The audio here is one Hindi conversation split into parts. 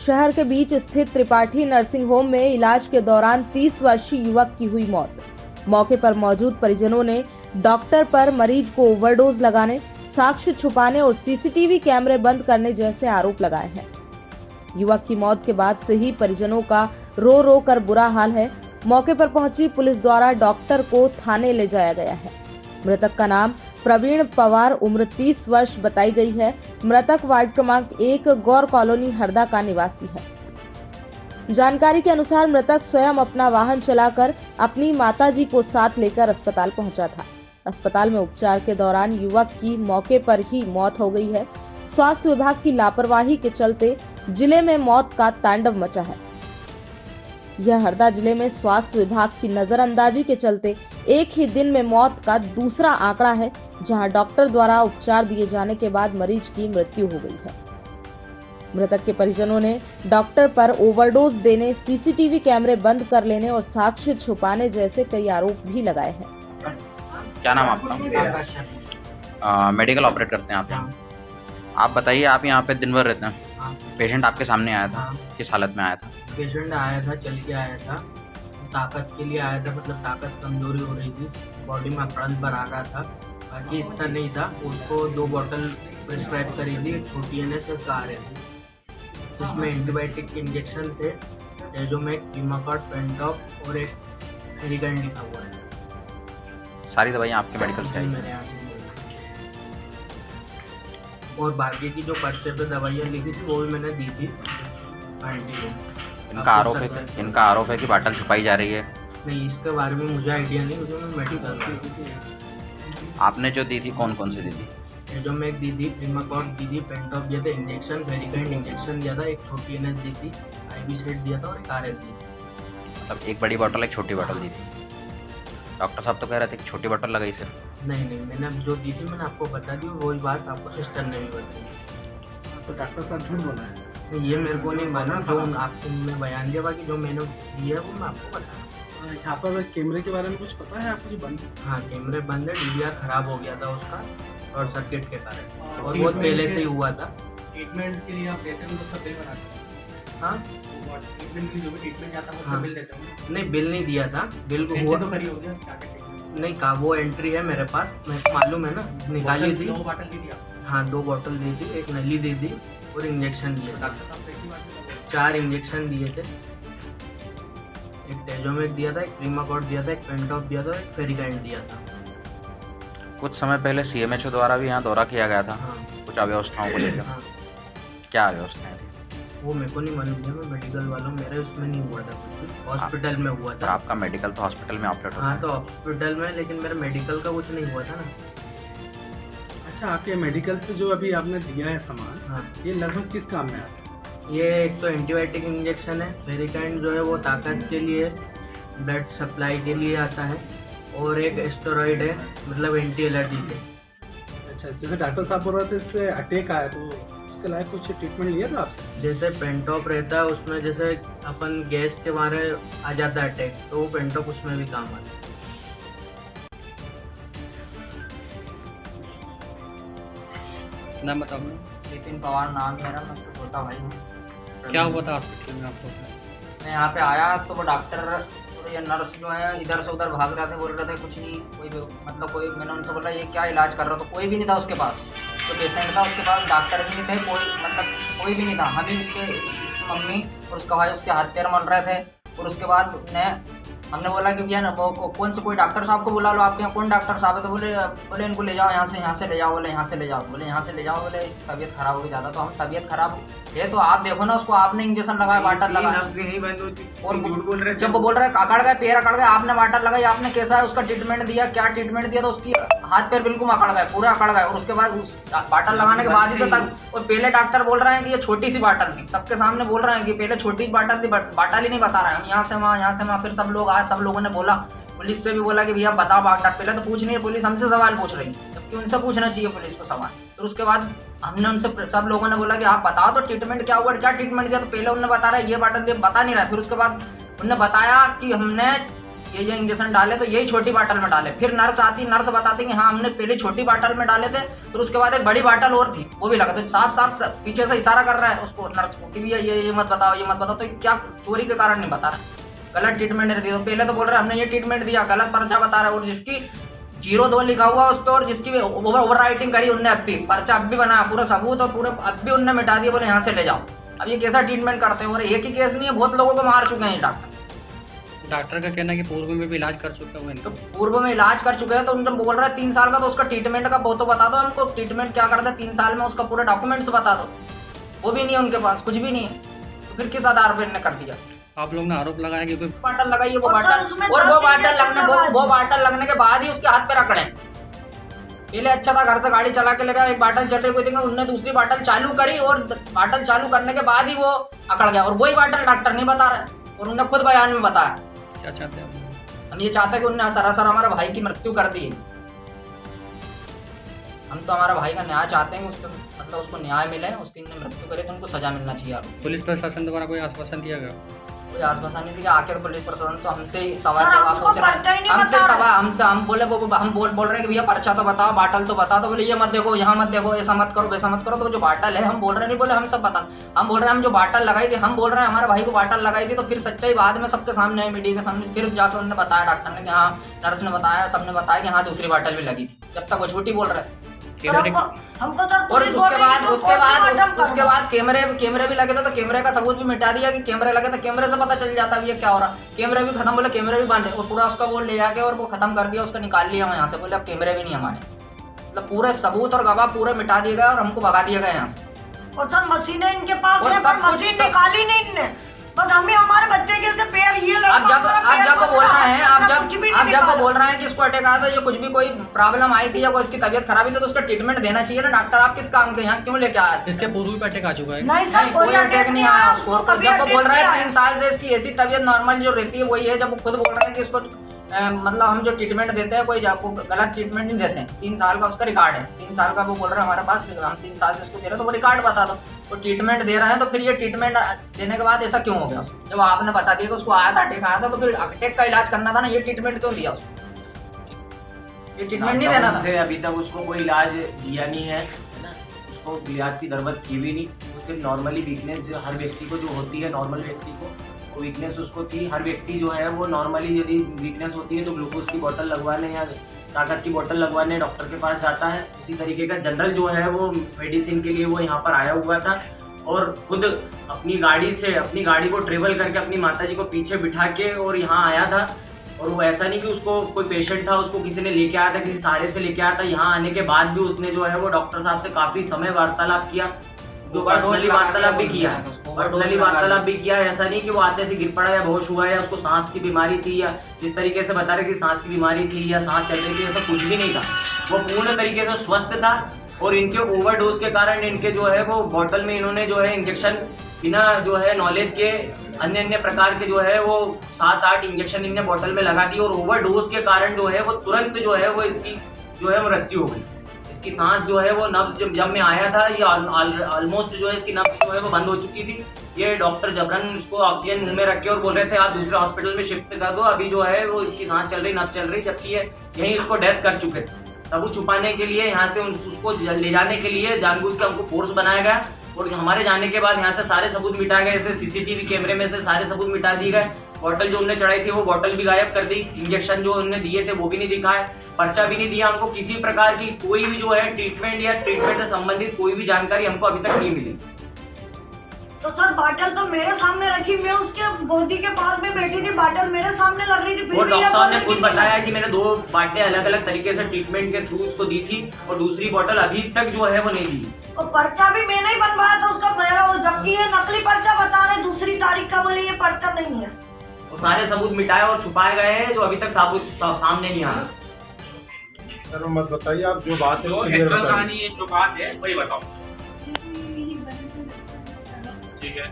शहर के बीच स्थित त्रिपाठी नर्सिंग होम में इलाज के दौरान 30 वर्षीय युवक की हुई मौत। मौके पर मौजूद परिजनों ने डॉक्टर पर मरीज को ओवरडोज लगाने, साक्ष्य छुपाने और सीसीटीवी कैमरे बंद करने जैसे आरोप लगाए हैं। युवक की मौत के बाद से ही परिजनों का रो रो कर बुरा हाल है। मौके पर पहुंची पुलिस द्वारा डॉक्टर को थाने ले जाया गया है। मृतक का नाम प्रवीण पवार, उम्र 30 वर्ष बताई गई है। मृतक वार्ड क्रमांक 1 गौर कॉलोनी हरदा का निवासी है। जानकारी के अनुसार मृतक स्वयं अपना वाहन चलाकर अपनी माताजी को साथ लेकर अस्पताल पहुंचा था। अस्पताल में उपचार के दौरान युवक की मौके पर ही मौत हो गई है। स्वास्थ्य विभाग की लापरवाही के चलते जिले में मौत का तांडव मचा है। यह हरदा जिले में स्वास्थ्य विभाग की नजरअंदाजी के चलते एक ही दिन में मौत का दूसरा आंकड़ा है, जहां डॉक्टर द्वारा उपचार दिए जाने के बाद मरीज की मृत्यु हो गई है। मृतक के परिजनों ने डॉक्टर पर ओवरडोज देने, सीसीटीवी कैमरे बंद कर लेने और साक्ष्य छुपाने जैसे कई आरोप भी लगाए हैं। क्या नाम आपका? मेडिकल ऑपरेट करते हैं आप? आप बताइए, आप यहाँ पे दिन भर रहते हैं? पेशेंट आपके सामने आया था, किस हालत में आया था? पेशेंट आया था, चल के आया था, ताकत के लिए आया था, मतलब ताकत कमजोरी हो रही थी, बॉडी में अकड़न पर आ रहा था, बाकी इतना नहीं था। उसको 2 बोतल प्रिस्क्राइब करी थी, छोटी एनएस और RN, जिसमें एंटीबायोटिक के इंजेक्शन थे, डेजोमेक, रीमाकॉर्ड, पेंटॉप और एक फेरिगन लिखा हुआ है। सारी दवाइयाँ आपके मेडिकल से आई? मेरे यहाँ से। और बाकी की जो पर्चे पे दवाइयाँ लिखी थी वो भी मैंने दी थी आंटी को। इनका आरोप है कि बाटल छुपाई जा रही है। नहीं, इसके बारे में मुझे आइडिया नहीं, क्योंकि मैं मेडिकल। आपने जो दी थी कौन कौन सी दी थी? डेजोमेक दी थी, रीमाकॉर्ड दी थी, पेंटॉप दिया था, इंजेक्शन, फेरिगन इंजेक्शन दिया था, एक छोटी एनएस दी थी, IV सेट दिया था और एक RN दी थी। मतलब एक बड़ी बोतल, एक छोटी बोतल दी थी। डॉक्टर साहब तो कह रहे थे कि छोटी बोतल लगाई सिर्फ। नहीं, मैंने जो दी थी मैंने आपको बता दी, वही बात आपको सिस्टर ने भी बताई। तो डॉक्टर साहब झूठ बोला है? ये मेरे को नहीं मालूम, जो आपने बयान दिया, बाकी जो मैंने दिया है वो मैं आपको बता। यहाँ पर कैमरे के बारे में कुछ पता है आपको? बंद? हाँ, कैमरे बंद है। DVR खराब हो गया था उसका और सर्किट के कारण, और बहुत पहले से ही हुआ था। ट्रीटमेंट के लिए आप देते हैं तो उसका बिल बनाते हैं? हाँ, ट्रीटमेंट के लिए जो भी ट्रीटमेंट जाता है उसका बिल देते हैं? नहीं, बिल नहीं दिया था। बिल को हुआ तो करी हो गया नहीं का, वो एंट्री है मेरे पास, मेरे को मालूम है ना, निकाली थी। 2 बोतल दी थी आप? हाँ, 2 बोतल दी थी, एक नली दी थी और इंजेक्शन दिए थे। डॉक्टर साहब पहली बार 4 इंजेक्शन दिए थे, एक डेजोमेक दिया था, एक रीमाकॉर्ड दिया था, एक पेंटॉप दिया था, एक फेरिगन दिया था। कुछ समय पहले CMHO द्वारा भी यहाँ दौरा किया गया था हाँ, कुछ अव्यवस्थाओं को लेकर। हाँ, क्या अव्यवस्थाएं थी? वो मेरे को नहीं मालूम है, मैं मेडिकल वाला हूँ, मेरे उसमें नहीं हुआ था, हॉस्पिटल में हुआ पर था। आपका मेडिकल तो हॉस्पिटल में ऑपरेट होता हाँ, है। तो हॉस्पिटल में, लेकिन मेरा मेडिकल का कुछ नहीं हुआ था ना। अच्छा, आपके मेडिकल से जो अभी आपने दिया है सामान, हाँ, ये लगभग किस काम में आता है? ये एक तो एंटीबायोटिक इंजेक्शन है, फेरिगन जो है वो ताकत के लिए, ब्लड सप्लाई के लिए आता है, और एक स्टेरॉइड है, मतलब एंटी एलर्जी के। अच्छा, जैसे डॉक्टर साहब बोल रहे थे इससे अटैक आया, तो इसके लायक कुछ ट्रीटमेंट लिया था आपसे? जैसे पेंटॉप रहता है उसमें, जैसे अपन गैस के बारे आ जाता है अटैक, तो वो पेंटॉप उसमें भी काम आता है। नाम बताओ। विपिन पवार नाम है मेरा, मैं उसका छोटा भाई हूँ। क्या हुआ था हॉस्पिटल में आपको? मैं यहाँ पे आया तो वो डॉक्टर और ये नर्स जो है इधर से उधर भाग रहे थे, बोल रहे थे कुछ नहीं, कोई मैंने उनसे बोला ये क्या इलाज कर रहा, तो कोई भी नहीं था उसके पास। जो पेशेंट था उसके पास, डॉक्टर भी नहीं थे, कोई भी नहीं था। हम ही इसकी मम्मी और उसका भाई उसके हाथ पैर मल रहे थे। और उसके बाद हमने बोला कि भैया वो कौन से कोई डॉक्टर साहब को बुला लो, आपके यहाँ कौन डॉक्टर साहब है? तो बोले इनको ले जाओ यहाँ से ले जाओ, बोले यहाँ से ले जाओ, बोले तबीयत खराब होगी ज़्यादा। तो हम तबीयत खराब है तो आप देखो ना उसको, आपने इंजेक्शन लगाया, वाटर लगाया, और जब वो बोल रहा है अकड़ गए, पैर अकड़ गए, आपने वाटर लगाई, आपने कैसा है उसका ट्रीटमेंट दिया, क्या ट्रीटमेंट दिया? तो उसकी हाथ पैर बिल्कुल अकड़ गए, पूरा अकड़ गए। और उसके बाद उस वाटर लगाने के बाद ही तो तक, और पहले डॉक्टर बोल रहे हैं कि ये छोटी सी वाटर थी, सबके सामने बोल रहे हैं कि पहले छोटी वाटर थी, वाटर ही नहीं बता रहे हैं। हम यहाँ से वहाँ, फिर सब लोग आए, सब लोगों ने बोला, पुलिस से भी बोला कि भैया बताओ डॉक्टर, पहले तो पूछ नहीं है पुलिस, हमसे सवाल पूछ रही है, जबकि उनसे पूछना चाहिए पुलिस को सवाल। फिर उसके बाद हमने उनसे, सब लोगों ने बोला कि आप बताओ तो ट्रीटमेंट क्या हुआ, क्या ट्रीटमेंट दिया? तो पहले उन्होंने बता रहा है ये वाटर दिया, बता नहीं रहा। फिर उसके बाद उन्होंने बताया कि हमने ये इंजेक्शन डाले तो यही छोटी बाटल में डाले। फिर नर्स आती, नर्स बताती कि हाँ हमने पहले छोटी बाटल में डाले थे, फिर उसके बाद एक बड़ी बाटल और थी वो भी लगा। तो साफ साफ पीछे से इशारा कर रहा है उसको, नर्स को, कि भैया ये मत बताओ, ये मत बताओ। तो क्या चोरी के कारण नहीं बता रहा, गलत ट्रीटमेंट नहीं दिया। तो पहले तो बोल रहे हमने ये ट्रीटमेंट दिया, गलत पर्चा बता रहा है। और जिसकी 02 लिखा हुआ उस पर और जिसकी ओवर राइटिंग करी उनने अब भी पर्चा अब भी बनाया, पूरा सबूत और पूरे अब भी उनने मिटा दिया, बोले यहाँ से ले जाओ। अब ये कैसा ट्रीटमेंट करते हैं? और एक ही केस नहीं है, बहुत लोगों को मार चुके हैं डॉक्टर। डॉक्टर का कहना है कि पूर्व में भी इलाज कर चुके हुए तो पूर्व में इलाज कर चुके हैं, तो उनका बोल रहा है 3 साल का, तो उसका ट्रीटमेंट का वो तो बता दो हमको, ट्रीटमेंट क्या करता है 3 साल में, उसका पूरे डॉक्यूमेंट्स बता दो। वो भी नहीं है उनके पास, कुछ भी नहीं है। तो फिर किस आधार पर इन्होंने कर दिया? आप लोग ने आरोप लगाया कि बाटल लगाई, वो बाटल और वो बाटल लगने के बाद ही उसके हाथ पे रखड़े। पहले अच्छा था, घर से गाड़ी चला के लगा, एक बाटल चल रही थी, उनने दूसरी बाटल चालू करी और बाटल चालू करने के बाद ही वो अकड़ गया। और वही बाटल डॉक्टर नहीं बता रहा और उन्होंने खुद बयान में बताया। क्या चाहते हैं हम ये चाहते हैं कि उन्होंने सरासर हमारे भाई की मृत्यु कर दी है। हम तो हमारे भाई का न्याय चाहते हैं कि उसके मतलब उसको न्याय मिले, उसकी मृत्यु करे तो उनको सजा मिलना चाहिए। पुलिस प्रशासन द्वारा कोई आश्वासन दिया गया? कोई आश्वासन नहीं दिया। आके तो पुलिस प्रशासन तो हमसे ही सवाल जवाब पूछ रहा है, हमसे हम बोले हम बोल रहे हैं कि भैया पर्चा तो बताओ, बाटल तो बताओ। तो बोले ये मत देखो, यहाँ मत देखो, ऐसा मत करो, वैसा मत करो। तो जो बाटल है हम बोल रहे नहीं, बोले हम सब बता, हम बोल रहे हैं हम जो बाटल लगाई थी, हम बोल रहे हैं हमारे भाई को बाटल लगाई थी। तो फिर सच्चाई बाद में सबके सामने आई, मीडिया के सामने, फिर जाकर उन्होंने बताया डॉक्टर ने कि हाँ, नर्स ने बताया, सबने बताया कि हाँ दूसरी बाटल भी लगी थी, जब तक वो झूठी बोल रहे। और उसके बाद कैमरे भी लगे थे, तो कैमरे का सबूत भी मिटा दिया कि कैमरे लगे थे, कैमरे से पता चल जाता है ये क्या हो रहा। कैमरे भी खत्म, बोले कैमरे भी बांधे, और पूरा उसका वो ले जाके और वो खत्म कर दिया, उसका निकाल लिया हम यहाँ से। बोले अब कैमरे भी नहीं हमारे, मतलब पूरे सबूत और गवाह पूरे मिटा दिए गए और हमको भगा दिया गया यहाँ से। और सर मशीनें इनके पास है, पर मशीन निकाली नहीं इनने, बस हमें हमारे बच्चे के पैर ये आप जब बोल रहे हैं, आप जब बोल रहे हैं कि इसको अटैक आया था, ये कुछ भी कोई प्रॉब्लम आई थी या कोई इसकी तबीयत खराब हुई थी, तो उसका ट्रीटमेंट देना चाहिए ना डॉक्टर। आप किस काम के यहाँ क्यों लेके आए? इसके पूर्व भी अटैक आ चुका है? नहीं सर, कोई अटैक नहीं आया उसको। जब वो बोल रहे हैं 3 साल से इसकी ऐसी तबीयत नॉर्मल जो रहती है वही है, जब वो खुद बोल रहे हैं कि इसको मतलब हम जो ट्रीटमेंट देते हैं कोई आपको गलत ट्रीटमेंट नहीं देते हैं। 3 साल का उसका रिकॉर्ड है, 3 साल का वो बोल रहे हैं हमारे पास, हम 3 साल से इसको दे रहे हैं, तो वो रिकॉर्ड बता दो। वो ट्रीटमेंट दे रहे हैं तो फिर ये ट्रीटमेंट देने के बाद ऐसा क्यों हो गया उसको? जब आपने बता दिया कि उसको आया था, अटैक आया था, तो फिर अटैक का इलाज करना था ना, ये ट्रीटमेंट क्यों दिया उसको? ये ट्रीटमेंट नहीं देना था। अभी तक उसको कोई इलाज दिया नहीं है ना, उसको इलाज की जरूरत थी भी नहीं। वो सिर्फ नॉर्मली वीकनेस जो हर व्यक्ति को जो होती है, नॉर्मल व्यक्ति को वो वीकनेस उसको थी। हर व्यक्ति जो है वो नॉर्मली यदि वीकनेस होती है तो ग्लूकोज की बोतल लगवाने या ताकत की बोतल लगवाने डॉक्टर के पास जाता है। उसी तरीके का जनरल जो है वो मेडिसिन के लिए वो यहाँ पर आया हुआ था और खुद अपनी गाड़ी से अपनी गाड़ी को ट्रेवल करके अपनी माताजी को पीछे बिठा के और यहाँ आया था। और वो ऐसा नहीं कि उसको कोई पेशेंट था उसको किसी ने लेके आया था, किसी सहारे से लेके आया था। यहाँ आने के बाद भी उसने जो है वो डॉक्टर साहब से काफी समय वार्तालाप किया, जो पर्सनली वार्तालाप भी किया। ऐसा नहीं कि वो आते से गिर पड़ा या बेहोश हुआ या उसको सांस की बीमारी थी या जिस तरीके से बता रहे कि सांस की बीमारी थी या सांस चल रही थी, ऐसा कुछ भी नहीं था। वो पूर्ण तरीके से स्वस्थ था और इनके ओवरडोज के कारण इनके जो है वो बॉटल में इन्होंने जो है इंजेक्शन बिना जो है नॉलेज के अन्य प्रकार के जो है वो 7-8 इंजेक्शन इनने बॉटल में लगा दी और ओवरडोज के कारण जो है वो तुरंत जो है वो इसकी जो है मृत्यु हो गई। इसकी सांस जो है वो नब्ज जब मैं आया था ये ऑलमोस्ट जो है इसकी नब्ज जो है वो बंद हो चुकी थी। ये डॉक्टर जबरन उसको ऑक्सीजन मुंह में रख के और बोल रहे थे आप दूसरे हॉस्पिटल में शिफ्ट कर दो, अभी जो है वो इसकी सांस चल रही, नब्ज चल रही, जबकि ये यहीं इसको डेथ कर चुके थे। सबूत छुपाने के लिए यहाँ से उसको ले जाने के लिए जानबूझ के हमको फोर्स बनाया गया और हमारे जाने के बाद यहाँ से सारे सबूत मिटाए गए। जैसे सीसीटीवी कैमरे में से सारे सबूत मिटा दिए गए। बॉटल जो उन्होंने चढ़ाई थी वो बॉटल भी गायब कर दी, इंजेक्शन जो उन्होंने दिए थे वो भी नहीं दिखाए, पर्चा भी नहीं दिया हमको। किसी प्रकार की कोई भी जो है ट्रीटमेंट या ट्रीटमेंट से संबंधित कोई भी जानकारी हमको अभी तक नहीं मिली। तो सर बाटल तो मेरे सामने रखी, मैं उसके बॉडी के पास में बैठी थी, बाटल मेरे सामने लग रही थी। वो डॉक्टर साहब ने खुद बताया कि मैंने 2 बाटलें अलग अलग तरीके से ट्रीटमेंट के थ्रू उसको दी थी और दूसरी बॉटल अभी तक जो है वो नहीं दी। और पर्चा भी मैंने ही बनवाया था उसका मेरा, वो जबकि ये नकली पर्चा बता रहे दूसरी तारीख का, बोले ये पर्चा नहीं है। वो सारे सबूत मिटाए और छुपाए गए हैं जो अभी तक सबूत सामने नहीं आया। सर मत बताइए, आप जो बात है जो एक्चुअल कहानी है, जो बात है वही बताओ। ठीक है,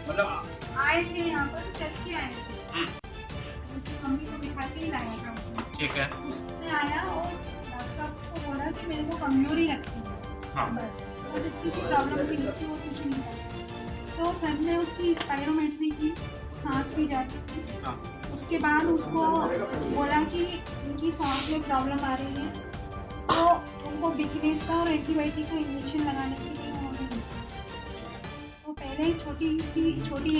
मतलब आए थे यहाँ पर चल के आए थे, मम्मी को दिखा के ही लाया था उसने। ठीक है, उसने आया और डॉक्टर साहब को बोला कि मेरे को कमजोरी लगती है। हाँ। बस इतनी प्रॉब्लम थी उसकी, वो कुछ नहीं था। तो सर ने उसकी स्पायरोमेट्री की सांस की जांच की। हाँ। उसके बाद उसको बोला कि उनकी सांस में प्रॉब्लम आ रही है, तो उनको वीकनेस का और एंटीबायोटिक का इंजेक्शन लगाने के लिए उन्होंने दिया। तो पहले छोटी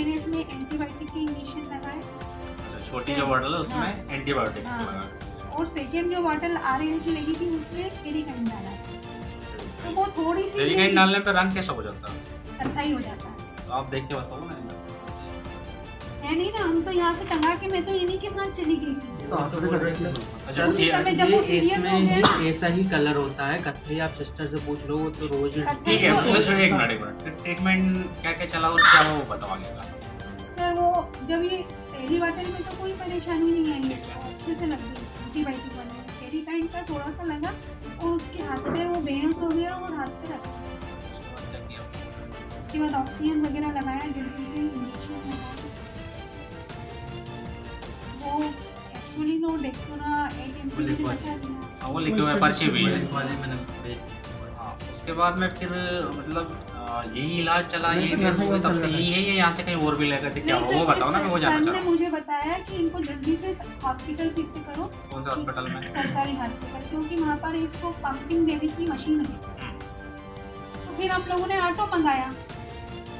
एनएस में एंटीबायोटिक के इंजेक्शन लगाए, अच्छा, छोटी जो बॉटल है उसमें एंटीबायोटिक्स हाँ। लगा। और सेकेंड जो बॉटल आरएन की लगी थी उसमें केरिकाइन डाला। तो वो थोड़ी सी सेरिकाइन डालने पर रंग कैसा हो जाता है? कत्थई हो जाता है। तो आप देख के बताओ ना। है नहीं ना, हम तो यहाँ से टंगा के मैं तो इन्हीं के साथ चली गई थी। अच्छा, उसी समय जब वो सीरियस हो इसमें गया, ही ऐसा ही कलर होता है कत्थई। आप सिस्टर से पूछ लो, वो तो रोज ठीक है, मुझे एक मिनट ट्रीटमेंट क्या क्या चला और क्या वो बताओ आगे का। सर वो जब ये पहली बॉटल में तो कोई परेशानी नहीं आई, ठीक है। अच्छे से लग गई एंटीबायोटिक वाले में। केरिकाइन का थोड़ा सा लगा और उसके हाथ में वो बेहोश हो गया और हाथ पे रखा। उसके बाद क्या किया? उसके बाद ऑक्सीजन वगैरह लगाया, जल्दी से इंजेक्शन लगाया। वो एक्चुअली नो डेक्सोना 8 mg बता दिया। हाँ, वो लिखे हुए पर्ची भी है। हाँ, उसके बाद में फिर मतलब यही इलाज चला, यही फिर हुई तब से यही है या यहाँ से कहीं और भी लेकर थे क्या? नहीं वो सर, बताओ ना, मैं वो जानना सर चाह ने रहा हूँ। मुझे बताया कि इनको जल्दी से हॉस्पिटल शिफ्ट करो। कौन से हॉस्पिटल में? सरकारी हॉस्पिटल, क्योंकि वहाँ पर इसको पंपिंग देने की मशीन है। तो फिर हम लोगों ने ऑटो मंगाया।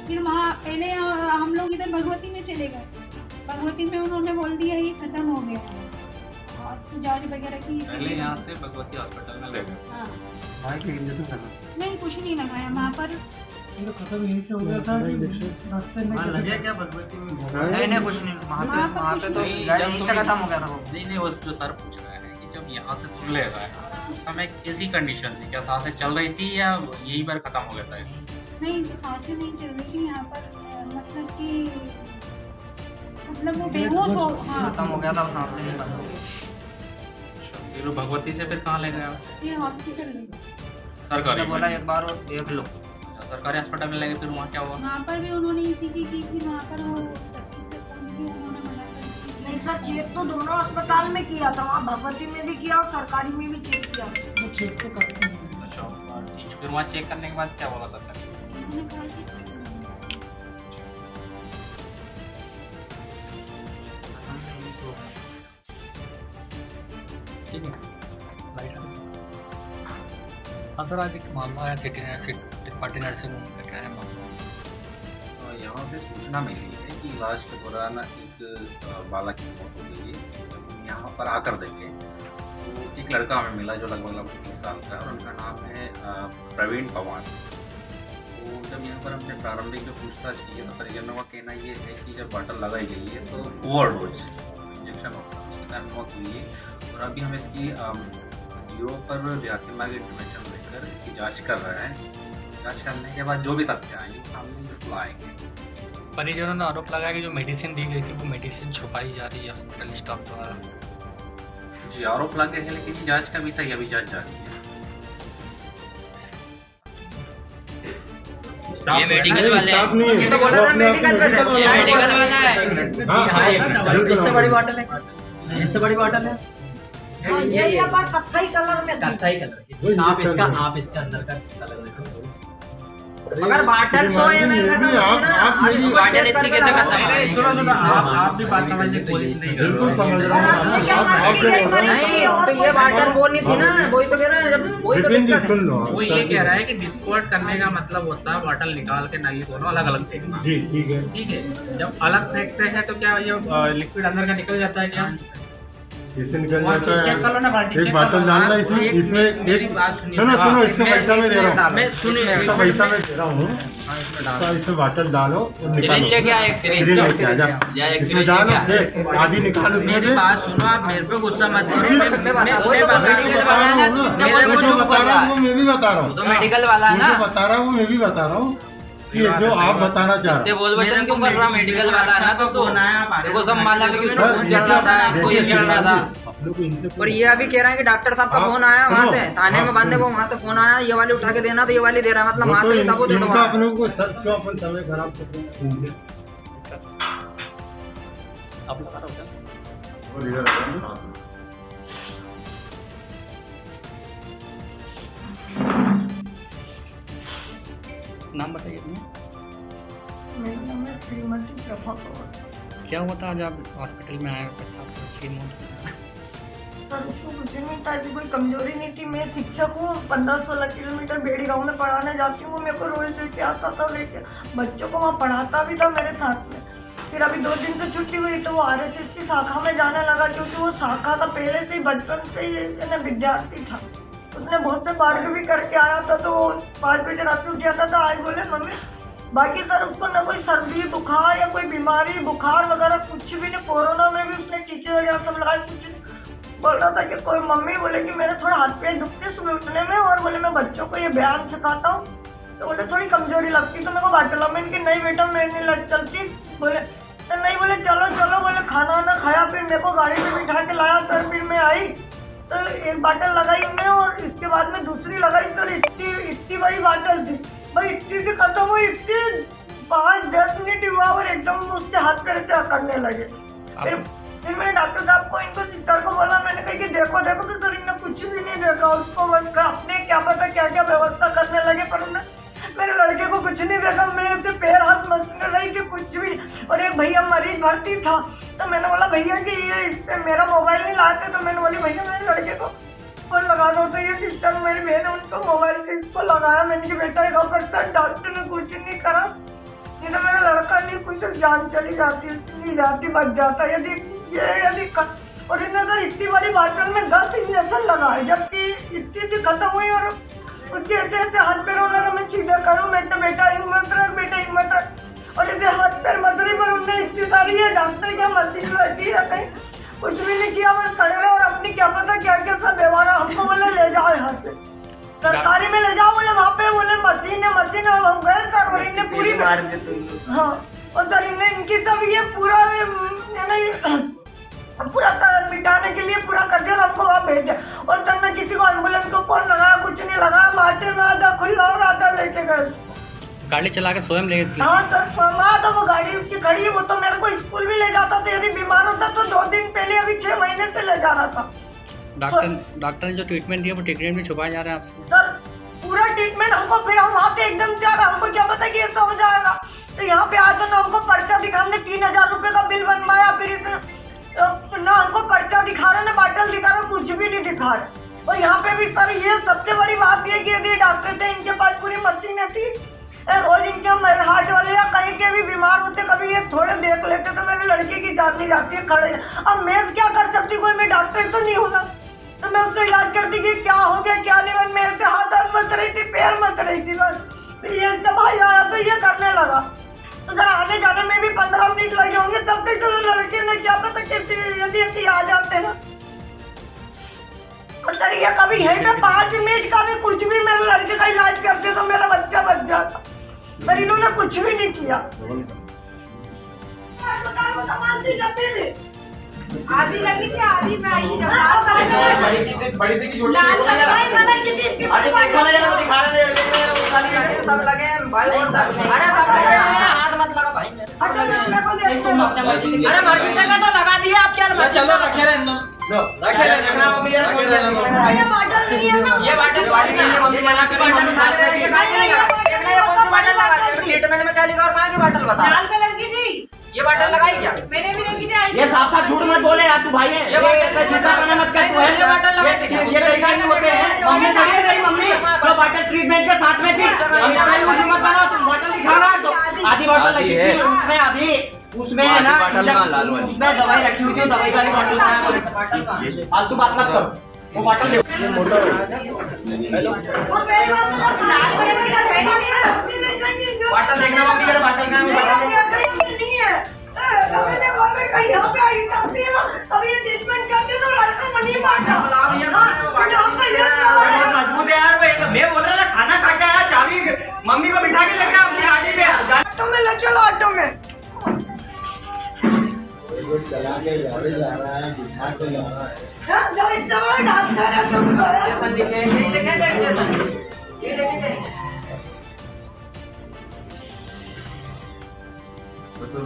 फिर वहाँ पहले हम लोग इधर भगवती में चले गए। भगवती में उन्होंने बोल दिया ये खत्म हो गया है और जांच वगैरह की पहले इसलिए। यहाँ से भगवती हॉस्पिटल में ले गए। हाँ, इंजेक्शन नहीं कुछ नहीं लगाया वहाँ पर। तो खत्म यहीं से हो गया था रास्ते में लगे क्या भगवती में? नहीं कुछ नहीं, वहाँ पे तो यहीं से खत्म हो गया था वो। नहीं वो जो सर पूछ रहे हैं कि जब यहाँ से तुम ले गए उस समय कैसी कंडीशन थी? क्या सांसें चल रही थी या यही बार खत्म हो गया था? नहीं तो सांसें नहीं चल रही थी यहाँ पर, मतलब वो बेहोश हो। हाँ, खत्म हो गया था, सांस से नहीं बंद हो गई। फिर वो भगवती से फिर कहाँ ले गए? फिर हॉस्पिटल ले गए। सरकारी बोला में? एक बार और देख लो। अच्छा, सरकारी अस्पताल में ले गए, फिर वहाँ क्या हुआ? वहाँ पर भी उन्होंने ईसीजी की, फिर वहाँ पर वो सखी से फोन किया, उन्होंने मना कर दिया। नहीं सर, चेक तो दोनों अस्पताल में किया था, वहाँ भगवती में भी किया और सरकारी में भी चेक किया। वो चेक तो करते हैं। अच्छा ठीक है, फिर वहाँ चेक करने के बाद क्या बोला सरकार? उन्होंने कहा कि ठीक है, लाइट आ रही। हाँ सर, आज एक मामला आया सिटी त्रिपाठी नर्सिंग होम का, क्या है मामला? यहाँ से सूचना मिली है कि इलाज के दौरान एक बालक की मौत हो गई है। जब हम यहाँ पर आकर देखे तो एक लड़का हमें मिला जो लगभग 30 साल का है और उनका नाम है प्रवीण पवार। तो जब यहाँ पर हमने प्रारंभिक जो पूछताछ की है तो परिजनों का कहना ये है कि जब बॉटल लगाई गई है तो ओवरडोज इंजेक्शन होता है, उसके कारण मौत हुई है। और अभी हम इसकी जीरो पर व्याख्या मार्ग इंटरवेंशन लेकर इसकी जाँच कर रहे हैं। जाँच करने के बाद जो भी तथ्य आएंगे सामने बिल्कुल आएंगे। परिजनों ने आरोप लगाया कि जो मेडिसिन दी गई थी वो मेडिसिन छुपाई जा रही है हॉस्पिटल स्टाफ द्वारा। जी आरोप लगे हैं, लेकिन ये जाँच का विषय अभी जाँच जारी है। ये मेडिकल वाले हैं। ये तो बोल रहा था मेडिकल वाला है। इससे बड़ी बॉटल है, इससे बड़ी बॉटल है। हाँ, ये बात कत्थई कलर में थी। कत्थई कलर की। आप इसका अंदर का कलर देखो। अगर बॉटल 100 ml खत्म आप मेरी बॉटल इतनी कैसे खत्म है? सुनो, आप भी बात समझने की कोशिश नहीं कर रहे बिल्कुल हो। समझ रहा हूँ आपकी बात। आप जो बोल रहे नहीं, हैं तो ये बॉटल बोलनी थी ना, वही तो कह रहे हैं। जब वही तो विपिन जी दिक्कत है। सुन लो वो ये कह रहा है कि डिस्कॉर्ड करने का मतलब होता है बॉटल निकाल के नली दोनों अलग अलग फेंकना। जी ठीक है। ठीक है, जब अलग फेंकते हैं तो क्या ये लिक्विड अंदर का निकल जाता है क्या? इससे निकल वहाँ जाता चेक कर लो ना, बाल्टी है। एक चेक बाटल कर लो। डालना इसमें मेरी एक बात सुनिए। सुनो सुनो, इससे पैसा मैं दे रहा हूँ, मैं सुनिए, इसका पैसा मैं दे रहा हूँ। तो इसमें बाटल डालो और निकालो। लेके आए, एक सिरिंज लेके आ जा। इसमें डालो, देख आधी निकाल उसमें मेरी से। बात सुनो, आप मेरे पे गुस्सा मत करो। मैं तो बता रहा हूँ ना, मैं जो बता रहा हूँ वो मैं भी बता रहा हूँ। तो मेडिकल वाला है ना, जो बता रहा हूँ वो मैं भी बता रहा हूँ कि जो आप बताना चाह रहे ये हो। बोल बच्चन क्यों कर रहा? मेडिकल वाला है ना, तो फोन आया, आप देखो सब माला भी किसी सर, को चल रहा था, इसको ये चल रहा था। आप लोग इनसे और ये अभी कह रहा है कि डॉक्टर साहब का हाँ, फोन आया वहाँ सुनो, से थाने में हाँ, बंदे, सुनो। वो वहाँ से फोन आया, ये वाली उठा के देना तो ये वाली दे रहा है, मतलब वो वहाँ तो से सबूत इनका उठवा। अपने को क्यों अपन समय खराब करते हैं? आप लगा रहे हो क्या? और इधर आ जाओ। नाम बताइए अपना। मेरा नाम है श्रीमती प्रभा पवार। क्या हुआ था आज आप हॉस्पिटल में आए हुए थे, आपके बच्चे की मौत हो गई? सर उसको कुछ नहीं था, ऐसी कोई कमजोरी नहीं थी। मैं शिक्षक हूँ, 15-16 किलोमीटर बेड़ी गाँव में पढ़ाने जाती हूँ। मेरे को रोज लेके आता था, लेके बच्चों को वहाँ पढ़ाता भी था मेरे साथ में। फिर अभी 2 दिन से छुट्टी हुई तो वो RSS की शाखा में जाने लगा, क्योंकि वो शाखा का पहले से ही बचपन से ही विद्यार्थी था। उसने बहुत से मार्ग भी करके आया था, तो वो 5 बजे रात से उठ जाता था। आज बोले मम्मी, बाकी सर उसको ना कोई सर्दी बुखार या कोई बीमारी बुखार वगैरह कुछ भी नहीं। कोरोना में भी उसने टीके वगैरह सब लगाए, कुछ नहीं। बोल रहा था कि कोई मम्मी बोले कि मेरे थोड़ा हाथ पैर दुखते सुबह उठने में, और बोले मैं बच्चों को ये बयान सिखाता हूँ, तो बोले थोड़ी कमजोरी लगती तो मेरे को बाटला में इनकी नहीं बेटा मैं नहीं लग चलती। बोले तो नहीं, बोले चलो चलो, बोले खाना वाना खाया, फिर मेरे को गाड़ी में बिठा के लाया। फिर मैं आई तो एक बाटल लगाई हमने, और इसके बाद में दूसरी लगाई तो इतनी बड़ी बाटल थी भाई, इतनी सी खत्म हुई, इतनी 5-10 मिनट हुआ और एकदम उसके हाथ पैर से करने लगे। फिर मैंने डॉक्टर साहब को इनको सिस्टर को बोला, मैंने कहा कि देखो देखो, तो सर इन्होंने कुछ भी नहीं देखा उसको, बस अपने क्या पता क्या क्या व्यवस्था करने लगे, पर उन्होंने मेरे लड़के को कुछ नहीं देखा। मैं उससे पैर हाथ मसलने रही थी, कुछ भी नहीं। और एक भैया मरीज भर्ती था, तो मैंने बोला भैया कि ये इससे मेरा मोबाइल नहीं लाते, तो मैंने बोली भैया मेरे लड़के को फोन लगा दो। तो ये सिस्टर मेरी बहन है, उनको मोबाइल से इसको लगाया। मैंने कि बेटा एक करता, डॉक्टर ने कुछ नहीं करा, नहीं तो मेरा लड़का नहीं, कुछ जान चली जाती, उसकी नहीं जाती, बच जाता। यदि और इधर अगर इतनी बड़ी बाटल में 10 इंजेक्शन लगाए, जबकि इतनी सी खत्म हुई, और उसके ऐसे ऐसे हाथ पैरों लगा, मैं सीधा करूँ बेटा हिम्मत रख, बेटा हिम्मत रख। और ऐसे हाथ पैर मदरी पर उनने इतनी सारी है डॉक्टर क्या मशीन रखी है, कहीं कुछ भी नहीं किया, बस खड़े रहे और अपनी क्या पता क्या क्या सब व्यवहार। हमको बोले ले जाओ यहाँ से, सरकारी में ले जाओ, बोले वहाँ पे बोले मशीन है। हम गए सर, और इनने पूरी हाँ, और सर इनने इनकी सब ये पूरा मिटाने के लिए पूरा कर दिया और हमको वहाँ भेज दिया। और तब मैं किसी को एम्बुलेंस को फोन लगाया, कुछ नहीं लगाया, मार्टे में आधा खुला और आधा लेके गए। गाड़ी चला के स्वयं ले? हाँ सर, स्वयं तो वो गाड़ी उसकी खड़ी है, वो तो मेरे को स्कूल भी ले जाता था। यदि बीमार होता तो 2 दिन पहले, अभी 6 महीने से ले जा रहा था। डॉक्टर ने जो ट्रीटमेंट दिया वो ट्रीटमेंट भी छुपाया जा रहा है आपसे? सर पूरा ट्रीटमेंट हमको, फिर हम वहाँ से एकदम से आ रहा, हमको क्या पता कि ऐसा हो जाएगा। तो यहाँ पे आकर ना हमको पर्चा दिखा, हमने 3000 रुपये का बिल बनवाया, फिर ना हमको पर्चा दिखा रहे, ना बाटल दिखा रहे, कुछ भी नहीं दिखा रहे। और यहाँ पे भी सर ये सबसे बड़ी बात ये कि यदि डॉक्टर थे, इनके पास पूरी मशीनें थी, रोज इनके हार्ट वाले या कहीं के भी बीमार होते, कभी ये थोड़े देख लेते तो मेरे लड़के की जान नहीं जाती है खड़े। अब मैं क्या कर सकती, कोई मैं डॉक्टर तो नहीं होना, तो मैं उसका इलाज करती कि क्या हो गया क्या नहीं। बस मेरे से हाथ मत रही थी, पैर मत रही थी, बस फिर ये जब भाई आया तो ये करने लगा। तो सर आने जाने में भी 15 मिनट लगे होंगे, तब तक तो लड़के ने क्या पता कैसे यदि आ जाते ना। सर ये कभी है ना 5 मिनट का भी कुछ भी मेरे लड़के का इलाज करते तो मेरा बच्चा बच जाता, पर इन्होंने कुछ भी नहीं किया। आधी लगी थी, आधी में आई बड़ी थी कि छोटी थी? सब लगे हैं भाई, अरे सब लगे हैं, हाथ मत लगा भाई मेरे से। अरे मर्जी से तो लगा दिया, आप क्या चलो रखे रहना, ये बाटल नहीं है ना, ये बाटल मम्मी बना के बाटल उठा के ये कौन सी बाटल लगा दी? ट्रीटमेंट में क्या लिखा और कहाँ की बाटल बता? लाल कलर की थी, ये बाटल लगाई क्या? मैंने भी देखी थी। ये साफ साफ झूठ मत बोले यार, तू भाई है, ये मत कर, तू है ये बाटल लगाई थी, ये तरीका नहीं होते हैं। मम्मी खड़ी है मेरी, मम्मी तो बाटल ट्रीटमेंट के साथ में थी, हम इतना ही मुझे मत बनाओ, तुम बाटल दिखा रहा है तो आधी बाटल लगी थी उसमें, अभी उसमें है ना उसमें दवाई रखी हुई थी, दवाई वाली बाटल, फालतू बात मत करो, वो बाटल दे। हेलो बाटल देखना मम्मी, मेरा बाटल कहाँ है? मजबूत है यार, मैं बोल रहा था खाना खा के आया, चाबी मम्मी को बिठा के लेके अपनी गाड़ी पे ऑटो में ले चलो, ऑटो में चला के गाड़ी जा रहा है, बिठा के जा रहा है। जब इतना बड़ा डॉक्टर है तुम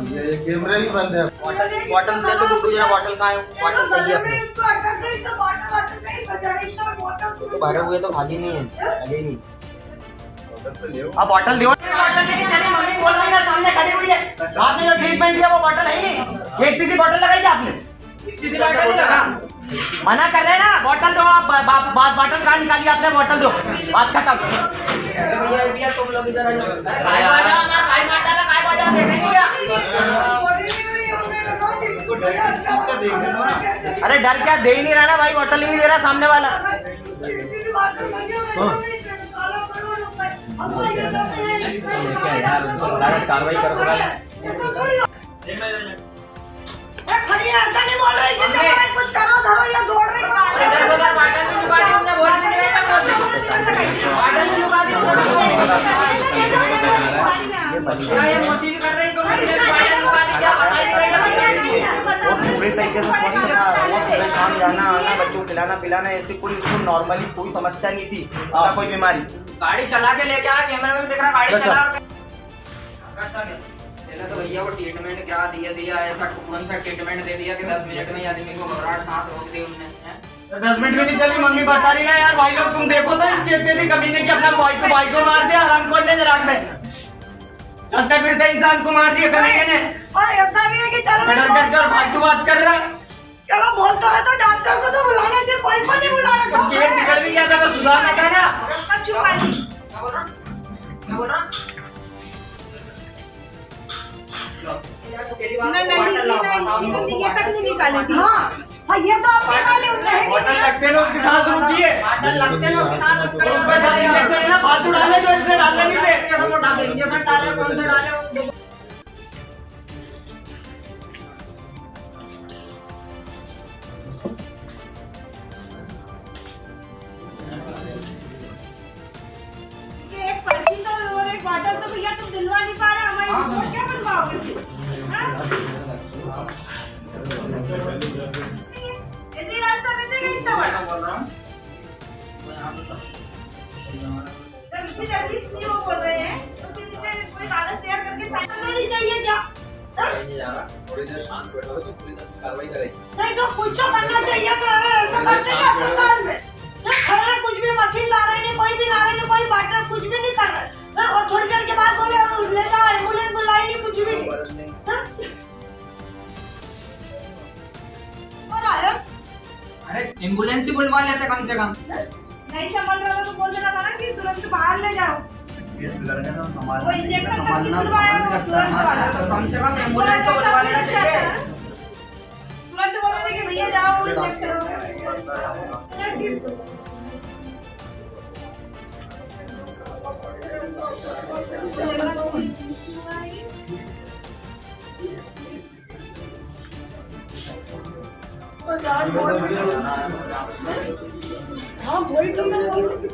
ये कैमरा ही बंद है। बॉटल दे तो गुड्डू जरा, बॉटल कहाँ है? बॉटल चाहिए अपने तो भरे हुए तो खाली नहीं है, लगे नहीं। अब बॉटल दो, बॉटल लेके चले, मम्मी बोल रही है सामने खड़ी हुई है, आपने जो ट्रीटमेंट दिया वो बॉटल है ही नहीं, एक सी बॉटल लगाई थी आपने, इतनी सी बॉटल नहीं लगा। मना कर रहे हैं ना, बॉटल दो आप, बॉटल कहाँ निकाली आपने, बॉटल दो, बात खत्म। तुम लोग इधर अरे डर क्या, दे ही नहीं रहा ना भाई, बॉटल ही नहीं दे रहा सामने वाला। कार्रवाई करो, खड़ी है, ऐसा नहीं बोल रही कि कुछ करो धरो या दौड़ रही। पूरे तरीके से स्वस्थ था, सुबह शाम जाना आना, बच्चों को खिलाना पिलाना, ऐसे कोई उसको नॉर्मली कोई समस्या नहीं थी, ना कोई बीमारी। गाड़ी चला के लेके आया, कैमरे में दिख रहा गाड़ी चला तो भैया वो ट्रीटमेंट क्या दिया ऐसा कौन सा ट्रीटमेंट दे दिया कि 10 मिनट में आदमी को घबराहट सांस रोक दी उसने। 10 मिनट में नहीं चली, मम्मी बता रही ना यार, भाई लोग तुम देखो तो इसके इतनी कमीने की अपना भाई को मार दिया हरामखोर ने जराग में, चलते फिरते इंसान को मार दिया कमीने ने। और ऐसा भी है कि चलो डर कर फालतू बात कर रहा है, चलो बोलता है तो डॉक्टर को तो बुलाना चाहिए, कोई को नहीं बुलाना। केस बिगड़ भी गया था तो सुधारना था ना। क्या बोल रहा ये तक नहीं निकाली थी। हाँ ये तो आप निकाले बॉटल लगते हैं उसके साथ रुकी है, बॉटल लगते हैं उसके साथ उसमें खाली इंजेक्शन है ना, फालतू डाले जो इसमें डालने नहीं थे। इंजेक्शन डाले कौन से डाले एक पर्ची तो और एक बॉटल तो भैया तुम दिलवा नहीं पा रहे, हमारी क्या बनवाओगे? ऐसे इलाज कर देते क्या इतना बड़ा? बोल रहा हूँ इतनी तकलीफ नहीं वो बोल रहे हैं तो फिर इसे कोई कागज तैयार करके साइन करना नहीं चाहिए क्या? थोड़ी देर शांत बैठोगे तो पुलिस अपनी कार्रवाई करेगी। नहीं तो कुछ तो करना चाहिए। ऐसा करते क्या अस्पताल में खड़े कुछ भी मशीन ला रहे हैं, कोई भी ला रहे हैं, कोई बांटा कुछ भी नहीं कर रहे, और थोड़ी देर के बाद बोले ले जाओ एम्बुलेंस बुलाई नहीं, कुछ भी नहीं। अरे एम्बुलेंस ही बुलवा लेते कम से कम। नहीं संभल रहा था तो बोल देना था ना कि तुरंत बाहर ले जाओ। वो इंजेक्शन तक नहीं बुलवाया, वो तुरंत वाला कम से कम एम्बुलेंस तो बुलवा लेना चाहिए। तुरंत बोल रहे कि भैया जाओ इंजेक्शन। हाँ वही तो मैं बोल रही नहीं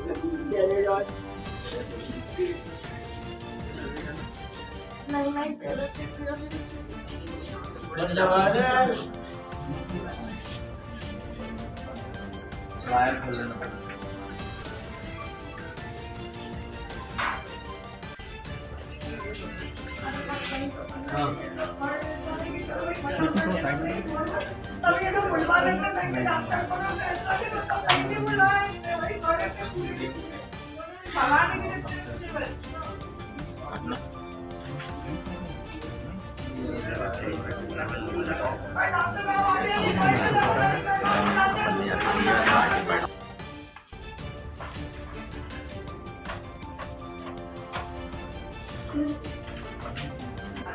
तभी तो बुलवा लेते हैं डॉक्टर को ना, ऐसा नहीं तो कहीं नहीं बुलाए, वही बड़े के पूरी भगाने के लिए।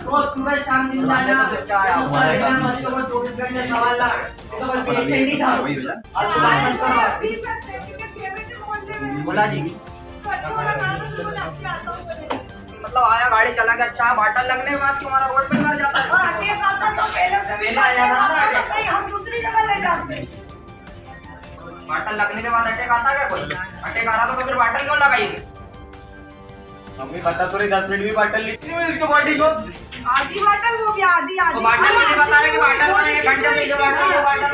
रोज सुबह शाम दिन जाना, बच्चों को 24 घंटे संभालना, तो कोई पेशेंट ही था। बोला जी मतलब आया गाड़ी चला गया, अच्छा बाटल लगने के बाद तुम्हारा रोड पे मर जाता है। अटैक आता तो पहले आ जाता कहीं हम दूसरी जगह ले जाते। बाटल लगने के बाद अटैक आता क्या? कोई अटैक आ रहा तो फिर बाटल क्यों लगाई? मम्मी बता तो रही 10 मिनट भी बाटल लिखनी हुई उसके बॉडी को। आधी बाटल वो भी आधी तो बाटल नहीं बता रहे कि बाटल में 1 घंटे में ये बाटल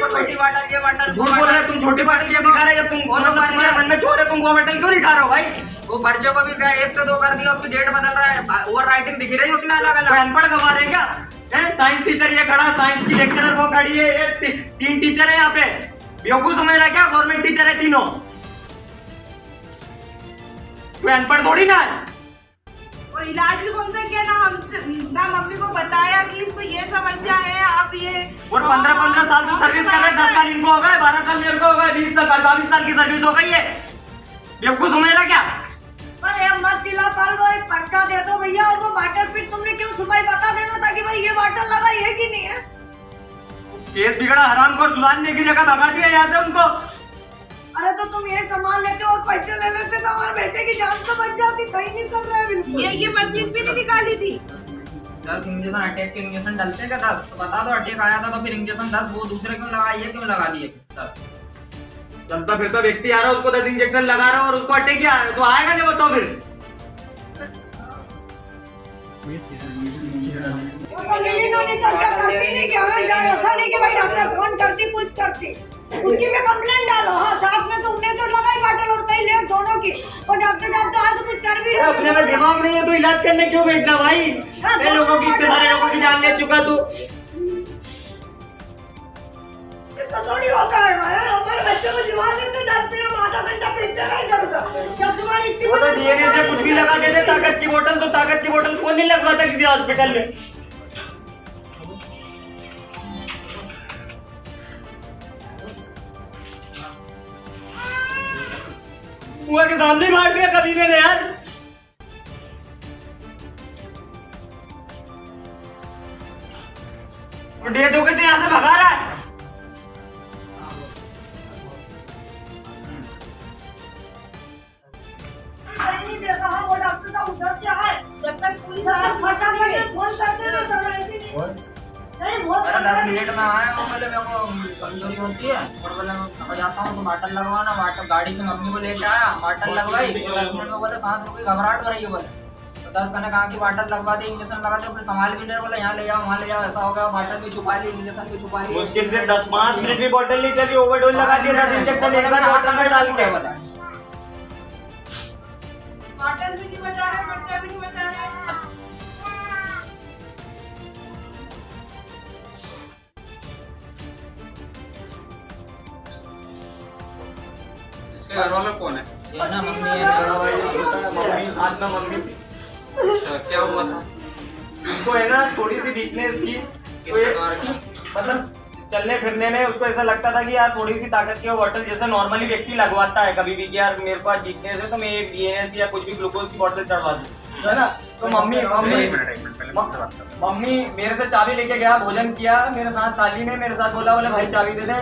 वो छोटी बाटल ये बाटल। झूठ बोल रहे हो तुम, छोटी बाटल क्यों दिखा रहे हो? जब तुम तुम्हारे मन में चोर है, तुम वो बाटल क्यों दिखा रहे हो भाई? वो पर्चे को भी 1 से 2 कर दिया, उसकी डेट बदल रहा है, ओवर राइटिंग दिख रही है उसमें अलग अलग। अनपढ़ गवा रहे क्या? साइंस टीचर ये खड़ा, साइंस की लेक्चरर वो खड़ी है, 3 टीचर है यहाँ पे, बेवकूफ समझ रहा है क्या? गवर्नमेंट टीचर है तीनों, कोई अनपढ़ थोड़ी ना है। और इलाज भी कौन सा किया ना, हम ना मम्मी को बताया इनको हो गए, 12 साल मेरे को हो गए, 20 साल 22 साल की सर्विस हो गई है। बेवकूफ समझ क्या? अरे मत तिला पाल वो एक पर्चा दे दो भैया, और वो बाटल फिर तुमने क्यों छुपाई बता देना था कि भाई ये बाटल लगाई है कि नहीं है। केस बिगड़ा, हराम को जुबान दे की जगह भगा दिया यहाँ से उनको। अरे तो तुम ये सामान लेते और पैसे ले लेते तो हमारे बेटे की जान तो बच जाती। कहीं नहीं कर रहा है बिल्कुल। ये मशीन भी नहीं निकाली थी। 10 इंजेक्शन अटैक के इंजेक्शन डलते क्या 10? तो बता दो अटैक आया था तो फिर इंजेक्शन 10 वो दूसरे क्यों लगाई है, क्यों लगा दिए 10? चलता फिरता व्यक्ति आ रहा है, उसको 10 इंजेक्शन लगा रहा है और उसको अटैक आ रहा है, तो आएगा नहीं बताओ फिर। करती नहीं क्या ऐसा नहीं कि भाई डॉक्टर फोन करती कुछ करती उनकी में कंप्लेंट डालो। हाँ साथ में तुमने तो लगाई बाटल और कहीं ले दोनों की, और डॉक्टर आए तो कुछ कर भी रहे। अपने में दिमाग नहीं है तो इलाज करने क्यों बैठना भाई? लोगों की, इतने सारे लोगों की जान ले चुका तू। तो थोड़ी होता है हमारे बच्चों को दिमाग लेते 10 मिनट आधा घंटा पीछे नहीं करता। जब तुम्हारी वो तो डीएनए से कुछ भी लगा देते, ताकत की बोतल, तो ताकत की बोतल कौन नहीं लगवाता किसी हॉस्पिटल में? कुआ के सामने मार दिया कभी ने यार। डेथ हो गई तो यहाँ से भगा रहा है। देखा हाँ वो डॉक्टर का उधर से आए, जब तक पुलिस आए फटाफट फोन कर देना नहीं बहुत 10 मिनट में आया वो, बोले मेरे को कमजोरी होती है और बोले मैं जाता हूँ तो बाटल लगवाना। बाटल गाड़ी से मम्मी को लेके आया, बाटल लगवाई, 10 मिनट में बोले सांस रुकी, घबराहट हो रही है बोले। तो 10 मैंने कहा कि बाटल लगवा दे, इंजेक्शन लगा दे, फिर संभाल भी नहीं, बोले यहाँ ले जाओ वहाँ ले जाओ, ऐसा हो गया। बाटल भी छुपा ली, इंजेक्शन भी छुपा ली। मुश्किल से 10-5 मिनट भी बोतल नहीं चली, ओवरडोज लगा दिया, 10 इंजेक्शन एक साथ बोतल में डाल के। बाटल भी नहीं बचा रहे, बच्चा भी नहीं बचा रहे। इसके घर वाला कौन है? ये ना मम्मी है, मम्मी साथ में मम्मी थी। अच्छा क्या हुआ था? उसको है ना थोड़ी सी वीकनेस थी, तो ये मतलब चलने फिरने में उसको ऐसा लगता था कि यार थोड़ी सी ताकत की वो बोतल जैसे नॉर्मली व्यक्ति लगवाता है कभी भी कि यार मेरे पास वीकनेस है तो मैं एक डीएनएस या कुछ भी ग्लूकोज की बोतल चढ़वा दूं, है ना। तो मम्मी मेरे से चाबी लेके गया, भोजन किया मेरे साथ थाली में, मेरे साथ बोला भाई चाबी दे दे,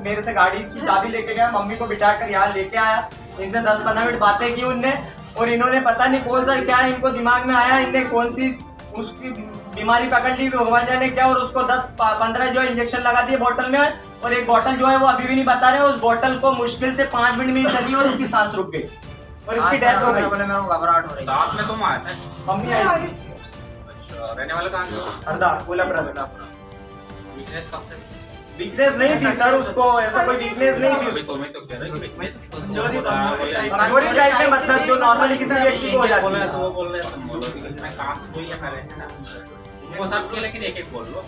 मेरे से गाड़ी की चाबी लेके गया, मम्मी को बिठा कर यहाँ लेके आया। इनसे 10-15 मिनट बातें की उनने, और इन्होंने पता नहीं कौन सा क्या इनको दिमाग में आया, इनने कौन सी उसकी बीमारी पकड़ ली भगवान जाने क्या, और उसको 10-15 जो इंजेक्शन लगा दिए बोतल में, और एक बोतल जो है वो अभी भी नहीं बता रहे। उस बोतल को मुश्किल से 5 मिनट में चली और उसकी सांस रुक गई और इसकी डेथ हो गई। बोले मेरे को घबराहट हो रही है। साथ में तुम आए थे? मम्मी आई थी। अच्छा रहने वाले कहाँ के? हरदा कोल्हापुर। वीकनेस कब से? वीकनेस नहीं थी सर, उसको ऐसा कोई वीकनेस नहीं थी। अभी तो मैं तो कह रहा हूँ वीकनेस कमजोरी टाइप में मतलब जो नॉर्मली किसी व्यक्ति को हो जाती है। वो बोल रहे हैं मैं काम कोई है ना वो सब के, लेकिन एक बोल लो।